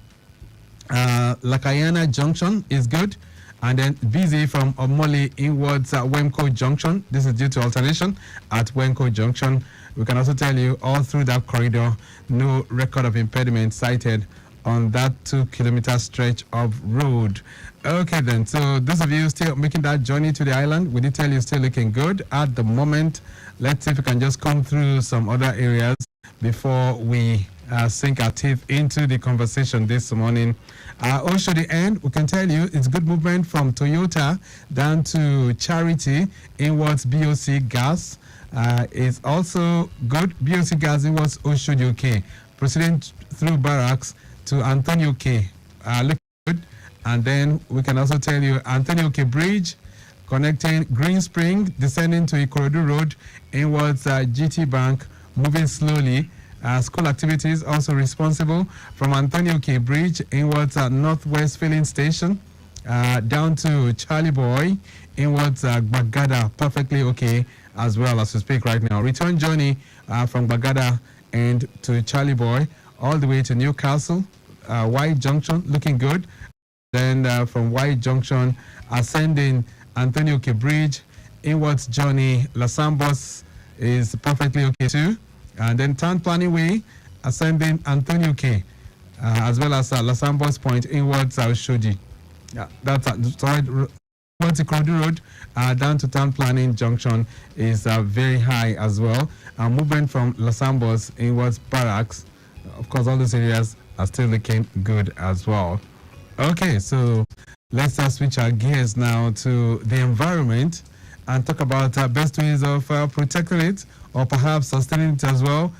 Lakayana Junction is good. And then busy from Omoli inwards Wemco Junction. This is due to alternation at Wemco Junction. We can also tell you all through that corridor, no record of impediment cited on that 2-kilometer stretch of road. Okay then, so those of you still making that journey to the island, we did tell you still looking good at the moment. Let's see if we can just come through some other areas before we sink our teeth into the conversation this morning. Also the end, we can tell you it's good movement from Toyota down to Charity inwards BOC Gas. It's also good BOC Gas inwards Oshodi UK. Proceeding through Barracks to Antonio K. Looking good. And then we can also tell you Antonio K Bridge connecting Green Spring, descending to Ikorodu Road inwards GT Bank, moving slowly. School activities also responsible from Antonio K Bridge inwards Northwest Filling Station down to Charlie Boy inwards Bagada, perfectly okay as well as we speak right now. Return journey from Bagada and to Charlie Boy all the way to Newcastle, Y Junction, looking good. Then from Y Junction, ascending Antonio K Bridge, inwards journey, Lasambos is perfectly okay too. And then Town Planning Way, ascending Antonio K, as well as Lasambos Point, inwards Shodi. Yeah, that's Ikorodu Road down to Town Planning Junction is very high as well. Movement from Lasambos inwards Barracks. Of course, all those areas are still looking good as well. Okay, so let's switch our gears now to the environment and talk about best ways of protecting it or perhaps sustaining it as well.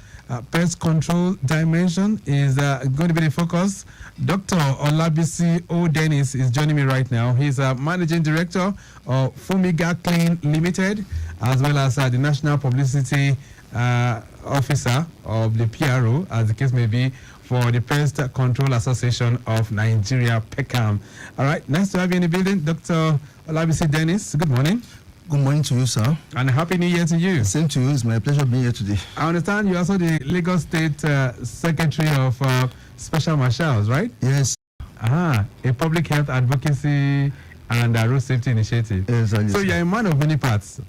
Pest control dimension is going to be the focus. Dr. Olabisi O. Dennis is joining me right now. He's a managing director of Fumiga Clean Limited, as well as the national publicity officer of the PRO, as the case may be, for the Pest Control Association of Nigeria, PECAM. All right, nice to have you in the building, Dr. Olabisi Dennis. Good morning. Good morning to you, sir. And Happy New Year to you. Same to you. It's my pleasure being here today. I understand you're also the Lagos State Secretary of Special Marshals, right? Yes. A public health advocacy and road safety initiative. Exactly. So you're a man of many parts.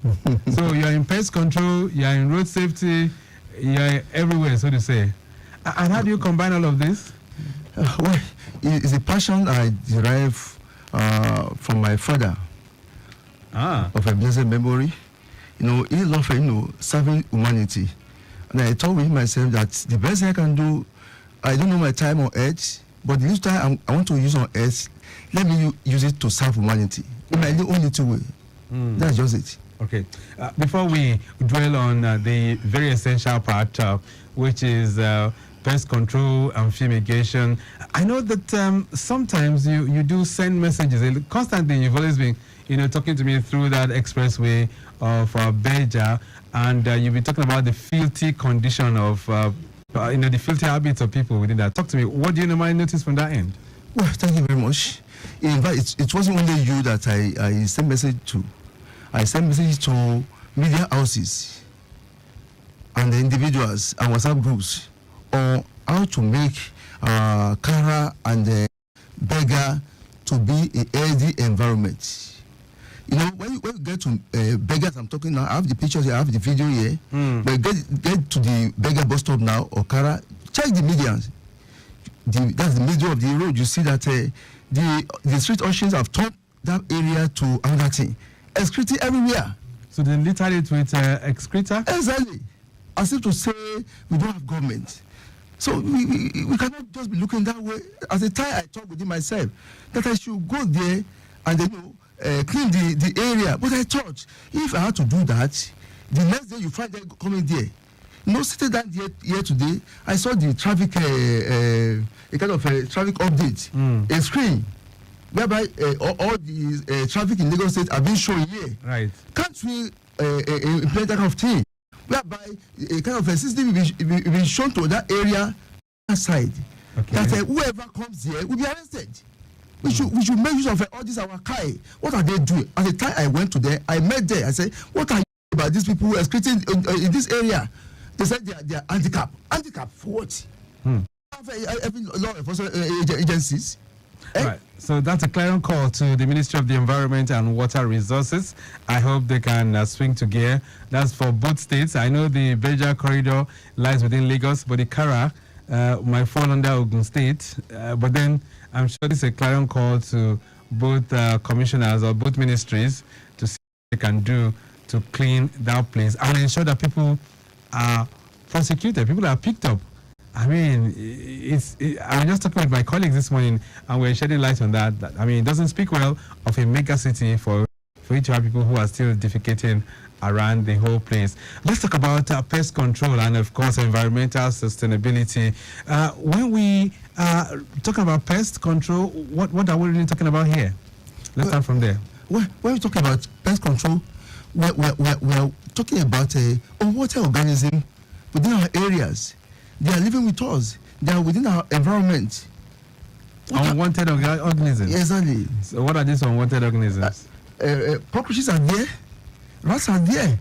So you're in pest control, you're in road safety, you're everywhere, so to say. And how do you combine all of this? Well, it's a passion I derive from my father. Of a blessed memory. You know, he loved, serving humanity. And I thought with myself that the best I can do I don't know my time on earth, but the little time I want to use on earth, let me use it to serve humanity in my own little way. That's just it. Okay. Before we dwell on the very essential part, which is pest control and fumigation, I know that sometimes you do send messages. Constantly, you've always been, talking to me through that expressway of Beja, and you've been talking about the filthy condition of, the filthy habits of people within that. Talk to me. What do you normally notice from that end? Well, thank you very much. In fact, it wasn't only you that I sent message to. I sent messages to media houses and the individuals and WhatsApp groups on how to make Kara and Beggar to be a healthy environment. When you get to Beggars, I'm talking now, I have the pictures here, I have the video here. But get to the Beggar bus stop now, or Kara, check the medians. That's the middle of the road. You see that the street urchins have turned that area to another thing. Excreta everywhere. So they litter it with excreta? Exactly. As if to say we don't have government. So we cannot just be looking that way. At the time I talked within myself that I should go there and clean the area. But I thought if I had to do that, the next day you find them coming there. Sitting down here today, I saw the traffic, a kind of traffic update, a screen, whereby all the traffic in Lagos State are being shown here. Right. Can't we implement that kind of thing, whereby a kind of a system will be shown to that area side, that whoever comes here will be arrested. We should make use of all these our kai. What are they doing? At the time I went to there, I met there. I said, what are you about these people who are excreting in this area? They said they are handicapped. Handicapped for what? Every law enforcement agencies. Right. So that's a clarion call to the Ministry of the Environment and Water Resources. I hope they can swing to gear. That's for both states. I know the Beja corridor lies within Lagos, but the Kara might fall under Ogun State. But then I'm sure this is a clarion call to both commissioners or both ministries to see what they can do to clean that place and ensure that people are prosecuted, people are picked up. I mean, I was just talking with my colleagues this morning, and we're shedding light on that. It doesn't speak well of a mega city for you to have people who are still defecating around the whole place. Let's talk about pest control and, of course, environmental sustainability. When we talk about pest control, what are we really talking about here? Let's start from there. When we talk about pest control, we're talking about a water organism within our areas. They are living with us. They are within our environment. Unwanted organisms? Exactly. So what are these unwanted organisms? Cockroaches are there. Rats are there.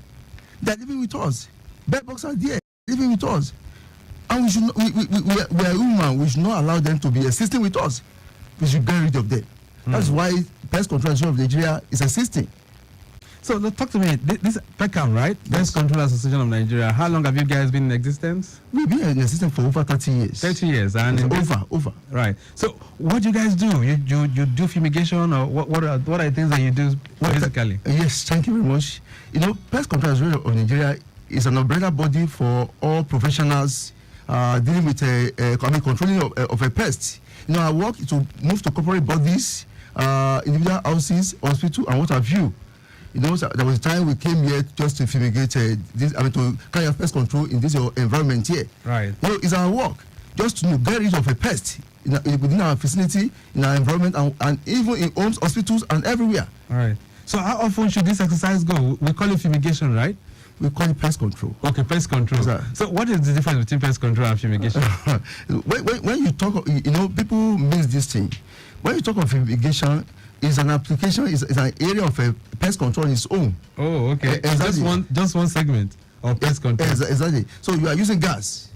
They are living with us. Bedbugs are there, living with us. And we are human. We should not allow them to be assisting with us. We should get rid of them. That's why Pest Control Association of Nigeria is assisting. So talk to me. This PECAM, right? Pest Control Association of Nigeria. How long have you guys been in existence? We've been in existence for over 30 years. 30 years, and over. Right. So what do you guys do? You do fumigation, or what are the things that you do basically? Yes, thank you very much. Pest Control Association of Nigeria is an umbrella body for all professionals dealing with controlling of a pest. Our work is to move to corporate bodies, individual houses, hospital, and what have you. There was a time we came here just to fumigate to carry out pest control in this environment here. Right. It's our work just to get rid of a pest within our vicinity, in our environment, and even in homes, hospitals, and everywhere. All right. So how often should this exercise go? We call it fumigation, right? We call it pest control. Okay, pest control. So what is the difference between pest control and fumigation? When you talk, people miss this thing. When you talk of fumigation, it's an application, it's an area of a pest control on its own. Oh, okay. Exactly. Just one segment of pest control. Exactly. So you are using gas.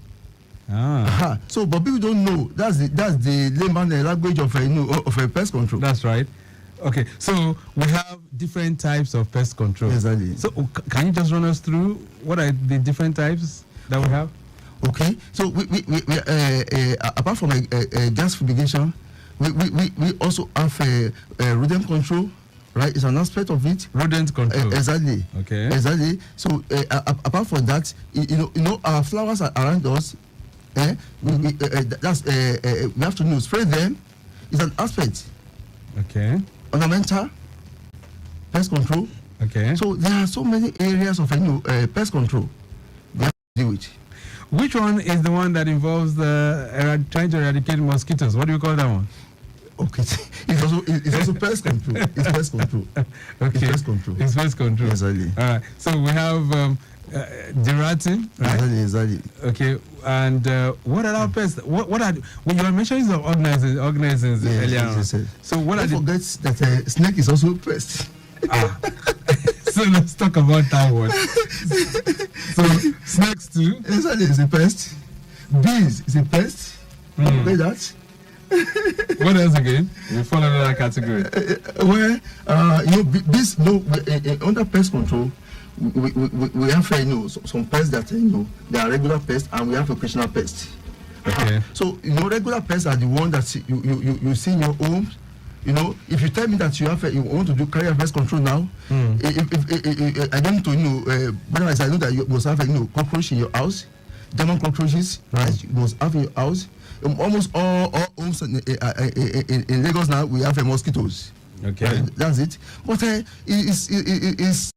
So, but people don't know that's the layman language of a pest control. That's right. Okay, so we have different types of pest control. Exactly. So can you just run us through what are the different types that we have? Okay. So we apart from gas fumigation, we also have rodent control, right? It's an aspect of it. Rodent control. Exactly. Okay. Exactly. So apart from that, our flowers are around us. We have to spray them. It's an aspect. Okay. Ornamental, pest control. Okay. So there are so many areas of pest control we have to deal with. Which one is the one that involves trying to eradicate mosquitoes? What do you call that one? Okay, it's also pest control. It's pest control. Okay. It's pest control. It's pest control. Exactly. All right. So we have the ratting, right? Exactly. Okay. And what are our pests? What are when you are mentioning some organisms earlier on? Yes. So what Don't forget that snake is also a pest. So let's talk about that one. So snakes too. Exactly, it's a pest. Bees is a pest. Don't forget that. What else again? We fall under that category. Bees. Under pest control, we have some pests that they are regular pests, and we have occasional pests. Okay. So regular pests are the one that you see in your homes. If you tell me that you want to carry a pest control now, if I don't know, but I know that you must have cockroach in your house, German cockroaches, right? You must have in your house. Almost all homes in Lagos now we have mosquitoes. Okay, that's it. But it's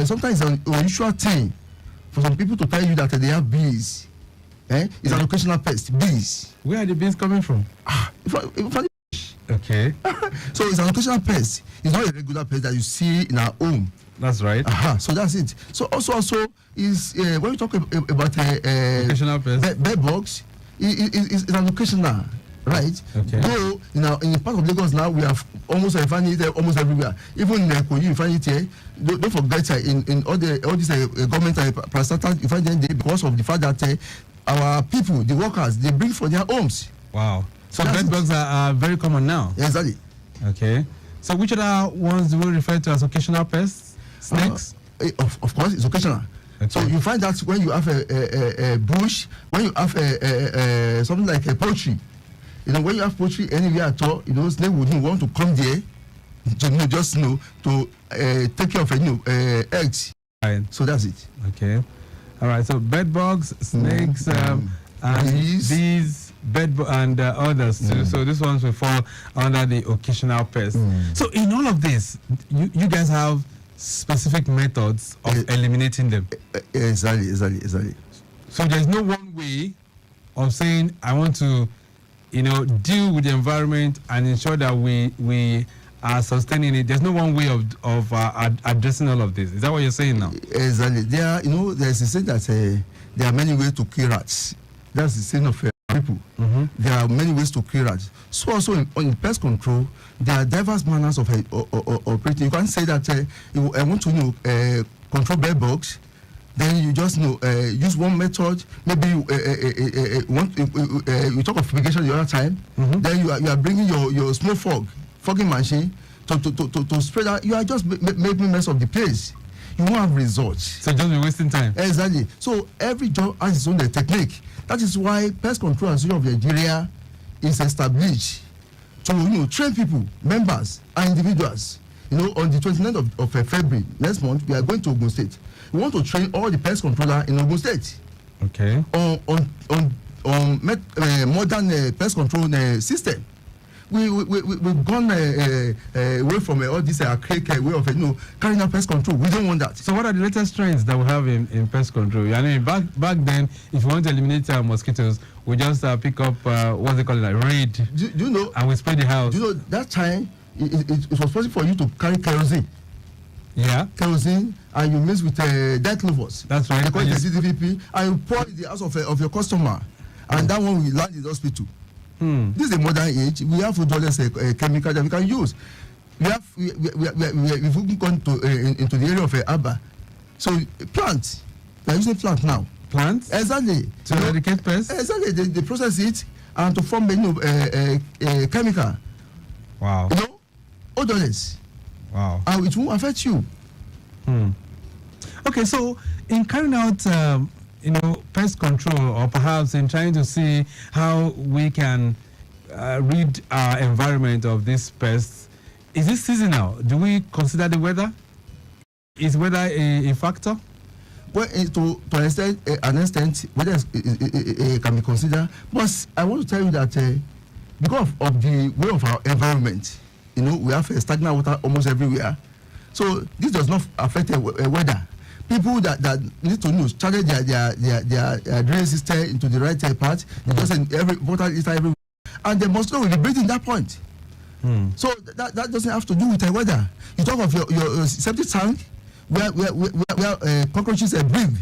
sometimes an unusual thing for some people to tell you that they have bees. It's an occasional pest. Bees. Where are the bees coming from? Okay. So it's an occasional pest. It's not a regular pest that you see in our home. That's right. So that's it. So also is when we talk about occasional pest, bed bugs, it's an occasional, right? Okay. Though in part of Lagos now we have almost find it almost everywhere. Even in Kogi you find it here. Don't forget in all these government parastatals you find them there because of the fact that our people, the workers, they bring for their homes. Wow. So bed bugs are very common now. Exactly. Okay. So which other ones do we refer to as occasional pests? Snakes? Of course, it's occasional. Okay. So you find that when you have a bush, when you have something like a poultry, when you have poultry anywhere at all, snake wouldn't want to come there to take care of eggs. Right. So that's it. Okay. All right. So bed bugs, snakes, and bees. And others too. So these ones will fall under the occasional pest. So in all of this, you guys have specific methods of eliminating them. Exactly. So there's no one way of saying I want to, deal with the environment and ensure that we are sustaining it. There's no one way of addressing all of this. Is that what you're saying now? Exactly. There's a saying that there are many ways to kill rats. That's the saying of people. There are many ways to kill rats. So also in pest control, there are diverse manners of operating. You can't say that I want to control bed bugs. Then you just use one method. Maybe you talk of fumigation the other time. Then you are bringing your small fogging machine to spray that. You are just making mess of the place. You won't have results. So just be wasting time. Exactly. So every job has its own technique. That is why Pest Control Association of Nigeria is established to train people, members, and individuals. On the 29th of February next month, we are going to Ogun State. We want to train all the pest controllers in Ogun State. Okay. On modern pest control system. We've gone away from all this archaic way of carrying out pest control. We don't want that. So what are the latest trends that we have in pest control? I mean, back then, if you want to eliminate mosquitoes, we just pick up what's they call it, like raid. Do you know? And we spray the house. Do you know that time it was possible for you to carry kerosene? Yeah. Kerosene, and you mix with dead lovers. That's right. They call it the CDVP, and you pour it in the house of your customer, and that one will land in the hospital. This is a modern age. We have $4 chemical that we can use. We've gone into the area of Abba. So plants, we are using plant now. Plants? Exactly. To eradicate pests? Exactly. They process it and to form a chemical. Wow. Odorless. Wow. And it won't affect you. Okay, so in carrying out pest control, or perhaps in trying to see how we can rid our environment of these pests, is this seasonal? Do we consider the weather? Is weather a factor? well, to an extent, whether it can be considered. But I want to tell you that because of the way of our environment, we have stagnant water almost everywhere. So this does not affect weather. People that need to channel their drainage system into the right part, they just every water is everywhere, and the mosquito will be breathing that point. So that doesn't have to do with the weather. You talk of your septic tank where cockroaches breathe.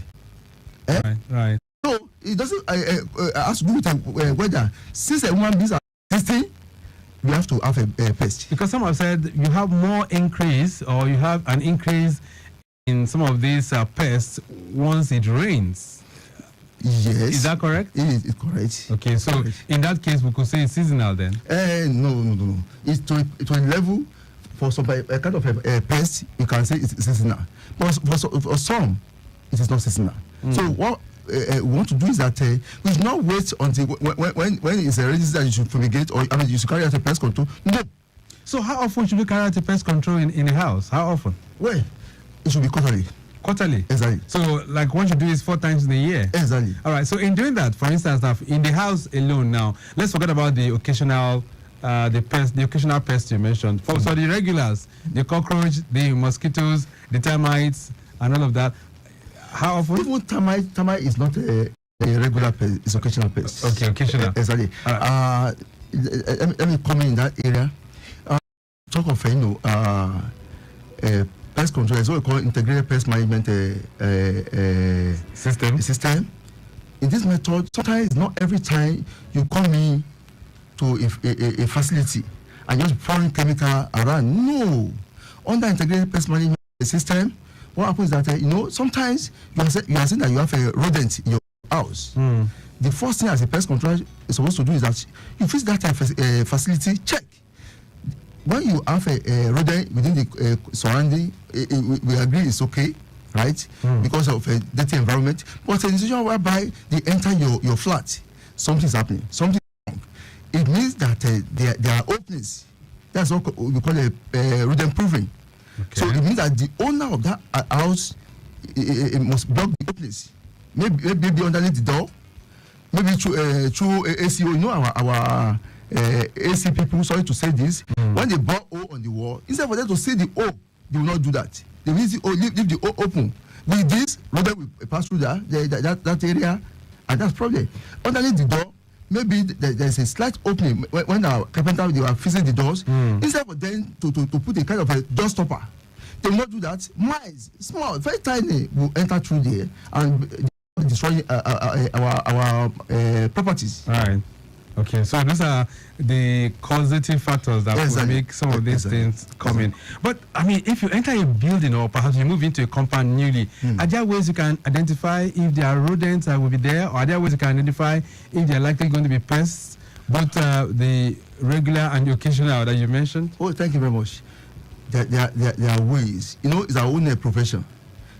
Right. So it doesn't have to do with the weather. Since human beings are existing, we have to have a pest. Because some have said you have more increase, or you have an increase in some of these pests once it rains. Yes. Is that correct? It is correct. Okay, so in that case, we could say it's seasonal then? No. It's to a level, for some kind of a pest, you can say it's seasonal. But for some, it is not seasonal. So what we want to do is that we should not wait until when it's a register that you should fumigate, or you should carry out a pest control. No. So how often should we carry out a pest control in a house? How often? Well, it should be quarterly. Quarterly? Exactly. So like what you do is 4 times in a year? Exactly. All right, so in doing that, for instance, in the house alone now, let's forget about the occasional the occasional pest you mentioned. So the regulars, the cockroach, the mosquitoes, the termites, and all of that, how often? Even termite is not a regular pest, it's occasional pest. Okay, occasional. Exactly. Right. Let me comment in that area. Talk of pest control is what we call integrated pest management system. In this method, sometimes not every time you come in to a facility and just pouring chemical around. No. Under integrated pest management system, what happens is that sometimes you are saying that you have a rodent in your house. The first thing as a pest controller is supposed to do is that you visit that facility, check. When you have a rodent within the surrounding, we agree it's okay, right? Because of a dirty environment. But in a situation whereby they enter your flat, something's happening, something wrong. It means that there are openings. That's what we call a rodent proofing. Okay. So it means that the owner of that house must block the openings. Maybe underneath the door, maybe through ACO. Our AC people, sorry to say this, when they bore O on the wall, instead for them to see the O, they will not do that. They will leave the O open. With this, rodent will pass through that area, and that's problem. Underneath the door, maybe there's a slight opening. When our carpenter, they were fixing the doors, instead for them to put a kind of a door stopper, they will not do that. Mice, small, very tiny, will enter through there and destroy our properties. All right. Okay, so those are the causative factors that will make some of these things come in. But, I mean, if you enter a building or perhaps you move into a compound newly, are there ways you can identify if there are rodents that will be there, or are there ways you can identify if they are likely going to be pests, both the regular and the occasional that you mentioned? Oh, thank you very much. There are ways. It's our own profession.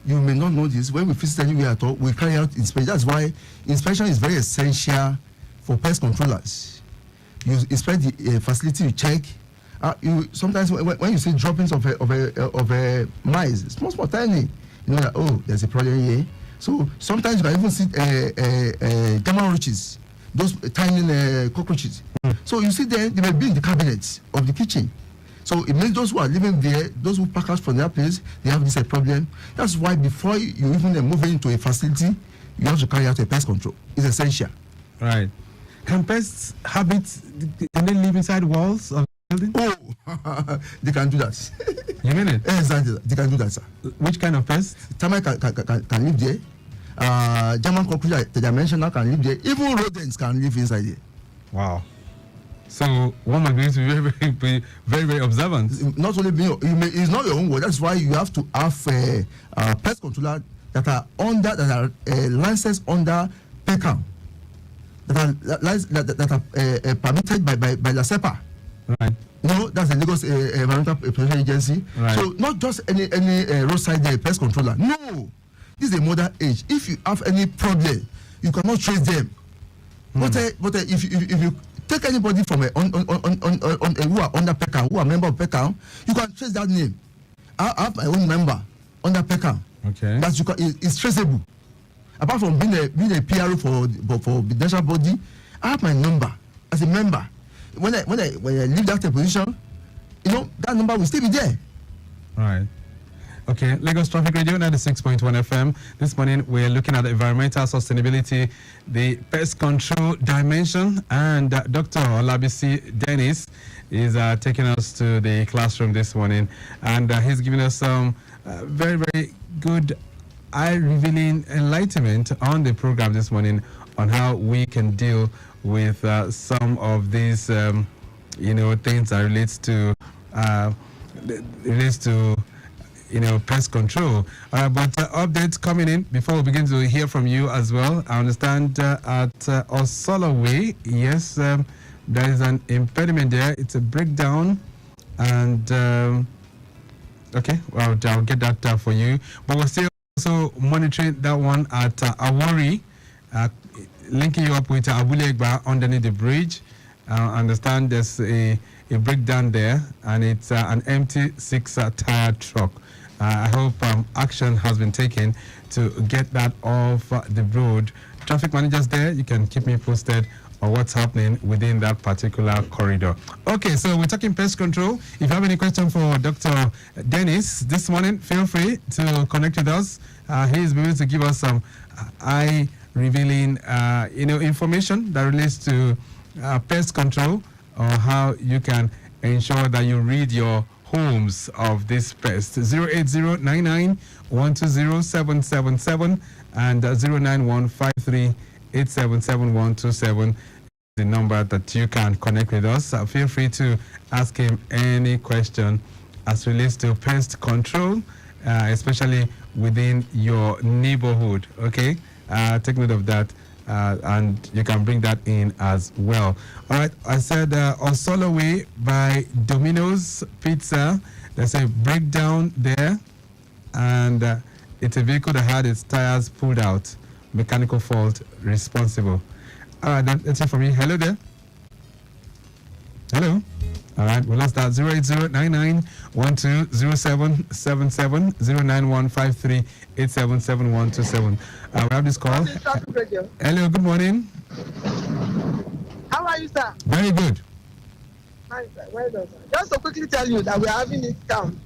You may not know this. When we visit anywhere at all, we carry out inspection. That's why inspection is very essential for pest controllers. You inspect the facility, you check. Sometimes when you see droppings of a mice, small, tiny, that there's a problem here. So sometimes you can even see gamma roaches, those tiny cockroaches. So you see they may be in the cabinets of the kitchen. So it means those who are living there, those who pack out from their place, they have this problem. That's why before you even move into a facility, you have to carry out a pest control. It's essential. Right. Can pests habit, can they live inside walls of the building? Oh, they can do that. You mean it? Exactly, they can do that, sir. Which kind of pests? Termite can live there. German cockroach that I mentioned now can live there. Even rodents can live inside there. Wow. So one might be very, very observant. Not only being, it's not your own word. That's why you have to have pest controller that are licensed under PECAM, that are permitted by the SEPA. Right. That's the Lagos Environmental Protection Agency. Right. So not just any roadside pest controller. No, this is a modern age. If you have any problem, you cannot trace them. But if you take anybody from who are under PECAM, who are member of PECAM, you can trace that name. I have my own member under PECAM. Okay. That you can, it's traceable. Apart from being a PRO for the national body, I have my number as a member. When I leave that position, that number will still be there. All right. Okay, Lagos Traffic Radio 96.1 FM. This morning we're looking at environmental sustainability, the pest control dimension, and Dr. Olabisi Dennis is taking us to the classroom this morning, and he's giving us some very, very good, eye-revealing enlightenment on the program this morning on how we can deal with some of these, things that relates to pest control. But updates coming in before we begin to hear from you as well. I understand at Osoloway, yes, there is an impediment there. It's a breakdown, and okay, well, I'll get that for you. But we're still also monitoring that one at Awori, linking you up with Abulegba underneath the bridge. I understand there's a breakdown there, and it's an empty 6-tire truck. I hope action has been taken to get that off the road. Traffic managers there, you can keep me posted on what's happening within that particular corridor. Okay, so we're talking pest control. If you have any question for Dr. Dennis this morning, feel free to connect with us. He is able to give us some eye-revealing, information that relates to pest control, or how you can ensure that you rid your homes of this pest. 08099-120-777 and 09153-877-127 the number that you can connect with us. Feel free to ask him any question as relates to pest control, especially within your neighborhood. Okay, take note of that. And you can bring that in as well. All right, I said on Soloway by Domino's Pizza, there's a breakdown there, and it's a vehicle that had its tires pulled out. Mechanical fault responsible. All right, that's it for me. Hello there. Hello. All right, we lost that. 08099-120777 09153-877-127. We have this call. Hello, good morning. How are you, sir? Very good. Fine, sir. Well done, sir. Just to quickly tell you that we are having it down.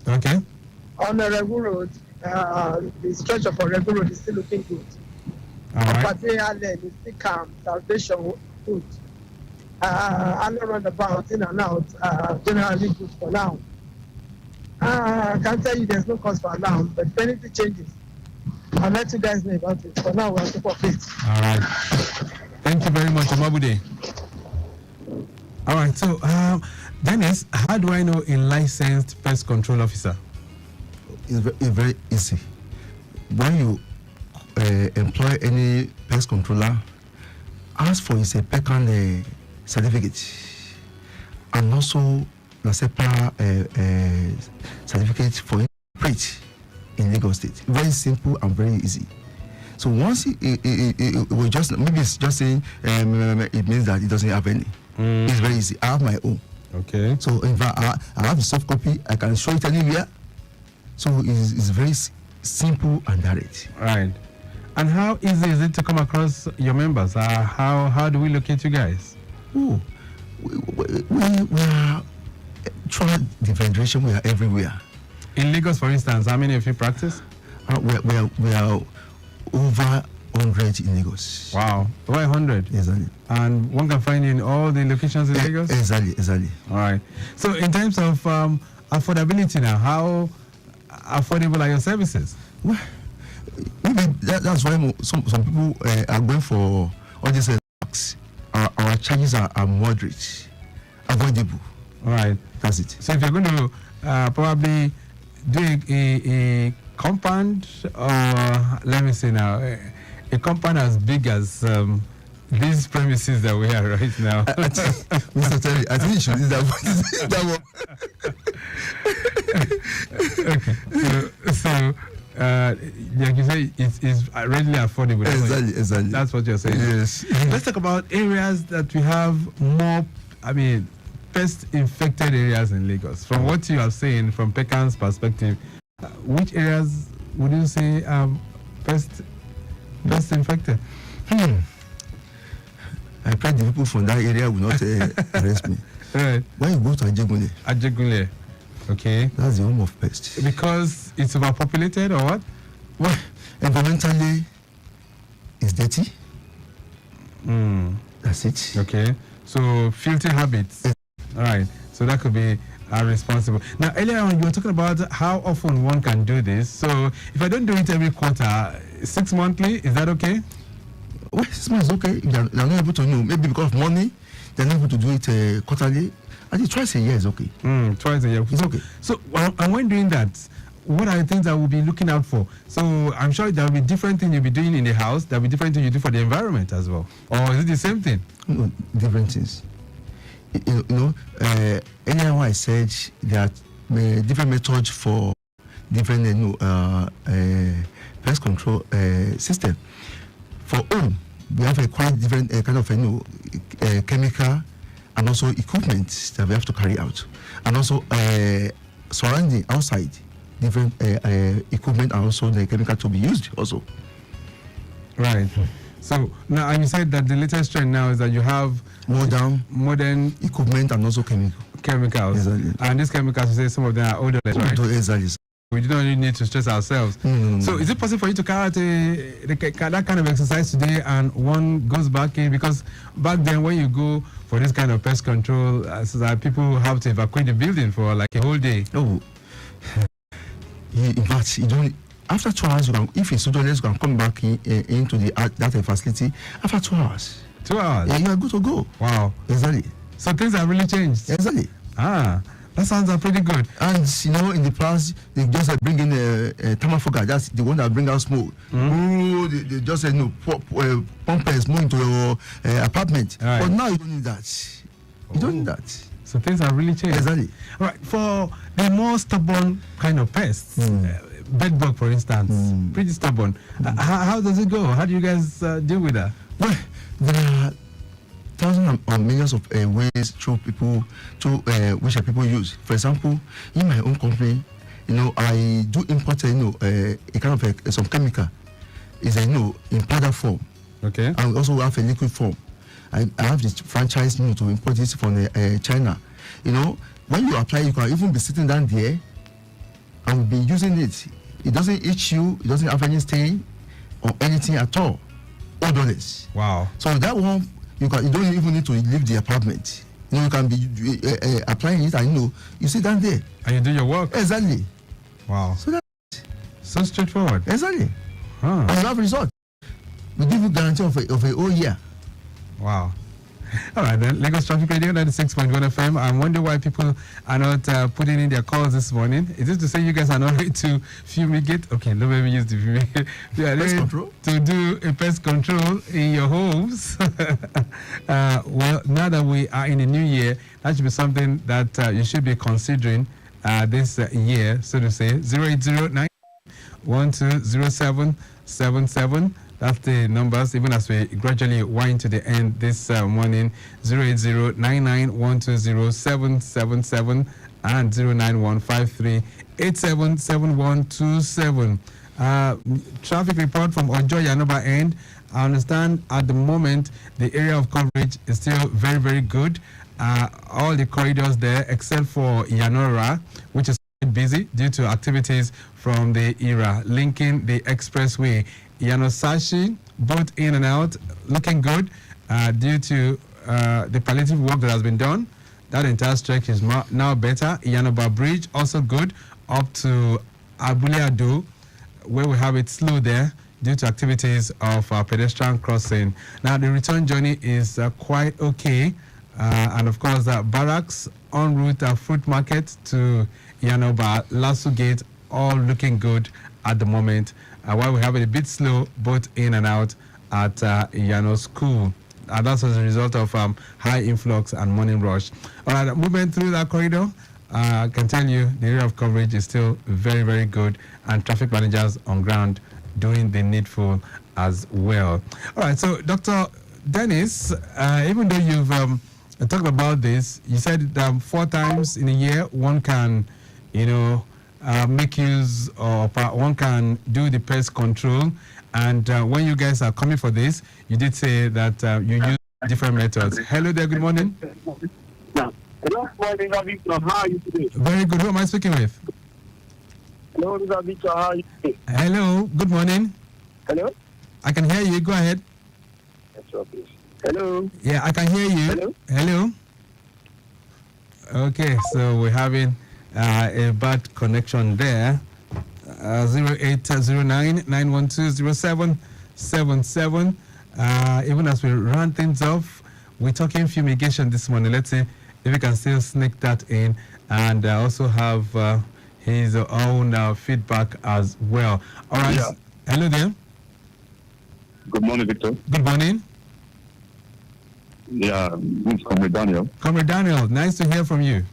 Okay. On the Regu Road, the stretch of Regu Road is still looking good. All right. Lane is still calm. Salvation good. I'm around about in and out, generally good for now. I can tell you there's no cause for alarm, but if anything changes, I'll let you guys know about it. For now, we're on top of it. All right. Thank you very much, Amabude. All right, so Dennis, how do I know a licensed pest control officer? It's very easy. When you employ any pest controller, ask for his PECAN certificate, and also the SEPA certificate for operate in Lagos State. Very simple and very easy. So once it will just, maybe it's just saying it means that it doesn't have any. It's very easy. I have my own. Okay. So in fact, I have a soft copy. I can show it anywhere. So it's very simple and direct. Right. And how easy is it to come across your members? How do we locate you guys? Oh, we are throughout the federation. We are everywhere. In Lagos, for instance, how many of you practice? We are over 100 in Lagos. Wow, over 100. Exactly. And one can find you in all the locations in Lagos. Exactly. All right. So in terms of affordability now, how affordable are your services? Well, maybe that's why some people are going for all these tax. Our charges are moderate, avoidable. All right. That's it. So if you're going to probably do a compound, or let me say now, a compound as big as these premises that we are right now. Mr. Terry, I think you should do that one. Okay. So like you say, it's readily affordable. Exactly. That's what you're saying. Yes. Let's talk about areas that we have more, pest-infected areas in Lagos. From what you are saying, from PECAN's perspective, which areas would you say best infected? I pray the people from that area will not arrest me. Right. When you go to Ajegunle. Ajegunle. Okay. That's the home of pests. Because it's overpopulated or what? Well, environmentally, it's dirty. That's it. Okay. So filthy habits. All right. So that could be responsible. Now, earlier on, you were talking about how often one can do this. So if I don't do it every quarter, 6 monthly, is that okay? Well, 6 months is okay. If they're not able to know, maybe because of money, they're not able to do it quarterly. I think twice a year is okay. Twice a year. It's okay. So, and when doing that, what are the things that we'll be looking out for? So, I'm sure there will be different things you'll be doing in the house. There will be different things you do for the environment as well. Or is it the same thing? No, different things. Anyhow, I said there are different methods for different pest control system. For home, we have a quite different kind of chemical and also equipment that we have to carry out, and also surrounding outside different equipment and also the chemical to be used also. Right. So now, and you said that the latest trend now is that you have modern equipment and also chemicals. Exactly. And these chemicals, you say some of them are odorless, right? Exactly. We don't really need to stress ourselves. So is it possible for you to carry out that kind of exercise today and one goes back in? Because back then when you go for this kind of pest control, so that people have to evacuate the building for like a whole day. Oh, in fact, you don't. After 2 hours, you can, if it's odorless, you can come back into that facility after 2 hours. 2 hours? Yeah, you are good to go. Wow. Exactly. So things have really changed. Exactly. That sounds pretty good. And in the past, they just bring in thermofoga. That's the one that bring out smoke. They just pump smoke into your apartment. Right. But now you don't need that. You don't need that. So things have really changed. Exactly. All right. For the more stubborn kind of pests, bedbug, for instance, pretty stubborn. How does it go? How do you guys deal with that? Well, there are thousands or millions of ways through people which people use. For example, in my own company, I do import a kind of some chemical. Is in powder form. Okay. And we also have a liquid form. I have this franchise to import this from China. When you apply, you can even be sitting down there and be using it. It doesn't itch you. It doesn't have any stain or anything at all. Odorless. Wow. So that one. You don't even need to leave the apartment. You can be applying it, and you sit down there and you do your work. Exactly. Wow. So that's so straightforward. Exactly. And you have result. We give you guarantee of a whole year. Wow. All right, then. Lagos Traffic Radio 96.1 FM. I'm wondering why people are not putting in their calls this morning. Is it to say you guys are not ready to fumigate? Okay, don't let me use the fumigate. You are ready to do a pest control in your homes. Well, now that we are in the new year, that should be something that you should be considering this year, so to say. 0809 120777. That's the numbers, even as we gradually wind to the end this morning. 08099120777 and 09153877127. Traffic report from Ojo Yanoba end. I understand at the moment the area of coverage is still very, very good. All the corridors there except for Yanora, which is busy due to activities from the ERA linking the expressway. Yanosashi, both in and out, looking good due to the palliative work that has been done. That entire stretch is now better. Yanoba Bridge, also good, up to Abule Ado, where we have it slow there due to activities of pedestrian crossing. Now, the return journey is quite okay. And of course, Barracks, en route Fruit Market to Yanoba, Lasso Gate, all looking good at the moment. While we have it a bit slow, both in and out at Yano School. That's as a result of high influx and morning rush. All right, moving through that corridor, I can tell you the area of coverage is still very, very good, and traffic managers on ground doing the needful as well. All right, so Dr. Dennis, even though you've talked about this, you said 4 times in a year one can, make use of, one can do the pest control. And when you guys are coming for this, you did say that you use different methods. Hello there, good morning. Hello, morning, Victor. How are you today? Very good. Who am I speaking with? Hello, Victor. How are you today? Hello, good morning. Hello? I can hear you. Go ahead. Hello? Yeah, I can hear you. Hello? Okay, so we're having a bad connection there. 0809-912-0777. Even as we run things off, we're talking fumigation this morning. Let's see if we can still sneak that in and also have his own feedback as well. All right. Yeah. Hello there. Good morning, Victor. Good morning. Yeah, this is Comrade Daniel. Comrade Daniel, nice to hear from you.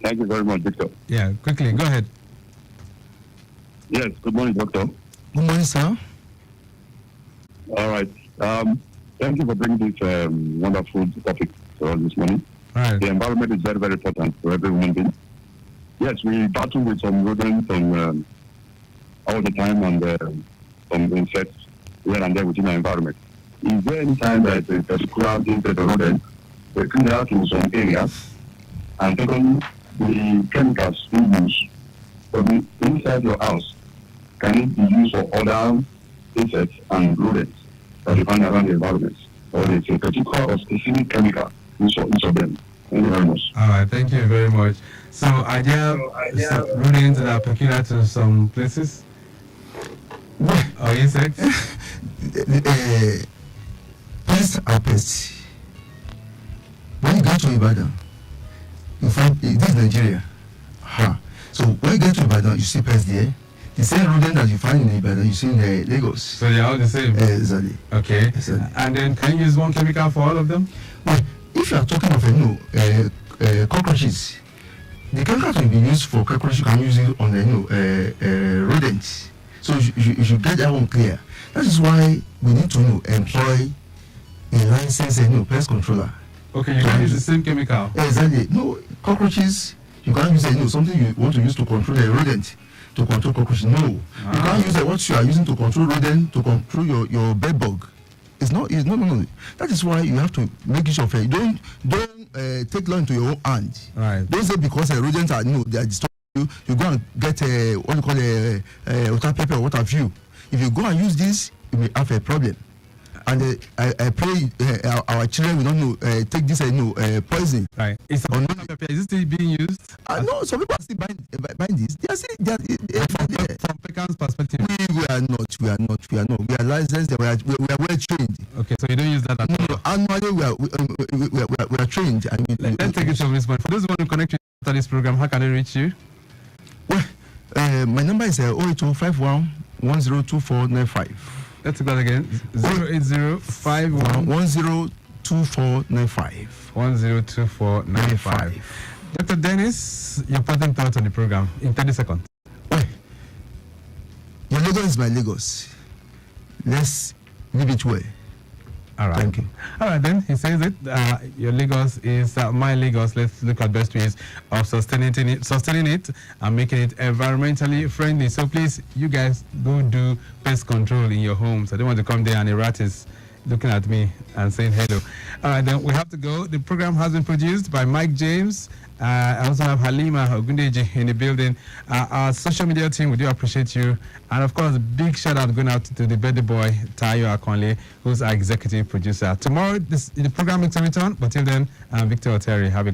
Thank you very much, Victor. Yeah, quickly, go ahead. Yes, good morning, Doctor. Good morning, sir. All right. Thank you for bringing this wonderful topic to us this morning. Right. The environment is very, very important for every human being. Yes, we battle with some rodents and all the time and some insects here and there within our environment. Is there any time that a particular insect or rodent will clean out in some areas? And secondly, the chemicals we use from inside your house, can it be used for other insects and rodents that you find around the environment? Or it's a particular or specific chemical used for each of them? Thank you very much. All right, thank you very much. So, are there some rodents that are peculiar to some places? Or insects? Pests are pests. When you go to Ibadan, you find this is Nigeria. So when you get to Ibadan, you see pests there. The same rodent that you find in Ibadan, you see in Lagos. So they are all the same? Exactly. Okay. Exactly. And then can you use one chemical for all of them? Well, if you are talking of cockroaches, the chemicals will be used for cockroaches. You can use it on rodents. So you should get that one clear. That is why we need to employ a licensed pest controller. Okay, you can use the same chemical. Exactly. No, cockroaches, you can't use something you want to use to control a rodent, to control cockroaches. No. You can't use what you are using to control rodent, to control your bed bug. No. That is why you have to make use of it. Don't take law into your own hand. Right. Don't say because rodents are they are disturbing you, you go and get what you call water pepper or what have you. If you go and use this, you may have a problem. And I pray our children will not take this poison. Right. Is it still being used? No, some people are still buying this. They are still from Pecan's perspective. We are not. We are licensed. We are well trained. Okay, so you don't use that at all. Annually we are trained. Let's take it from this point. For those who want to connect to this program, how can they reach you? Well, my number is 08051102495. Let's take that again. 08051102495. 102495. Dr. Dennis, your parting thoughts on the program in 30 seconds. Well, your Lagos is my Lagos. Let's leave it well. All right. Thank you. All right, then he says it. Your Lagos is my Lagos. Let's look at best ways of sustaining it and making it environmentally friendly. So please, you guys, go do pest control in your homes. I don't want to come there and a rat is looking at me and saying hello. All right, then we have to go. The program has been produced by Mike James. I also have Halima Ogundeji in the building. Our social media team, we do appreciate you. And of course, big shout out going out to the birthday boy, Tayo Akonle, who's our executive producer. Tomorrow, the program makes a return, but till then, Victor Oteri, have a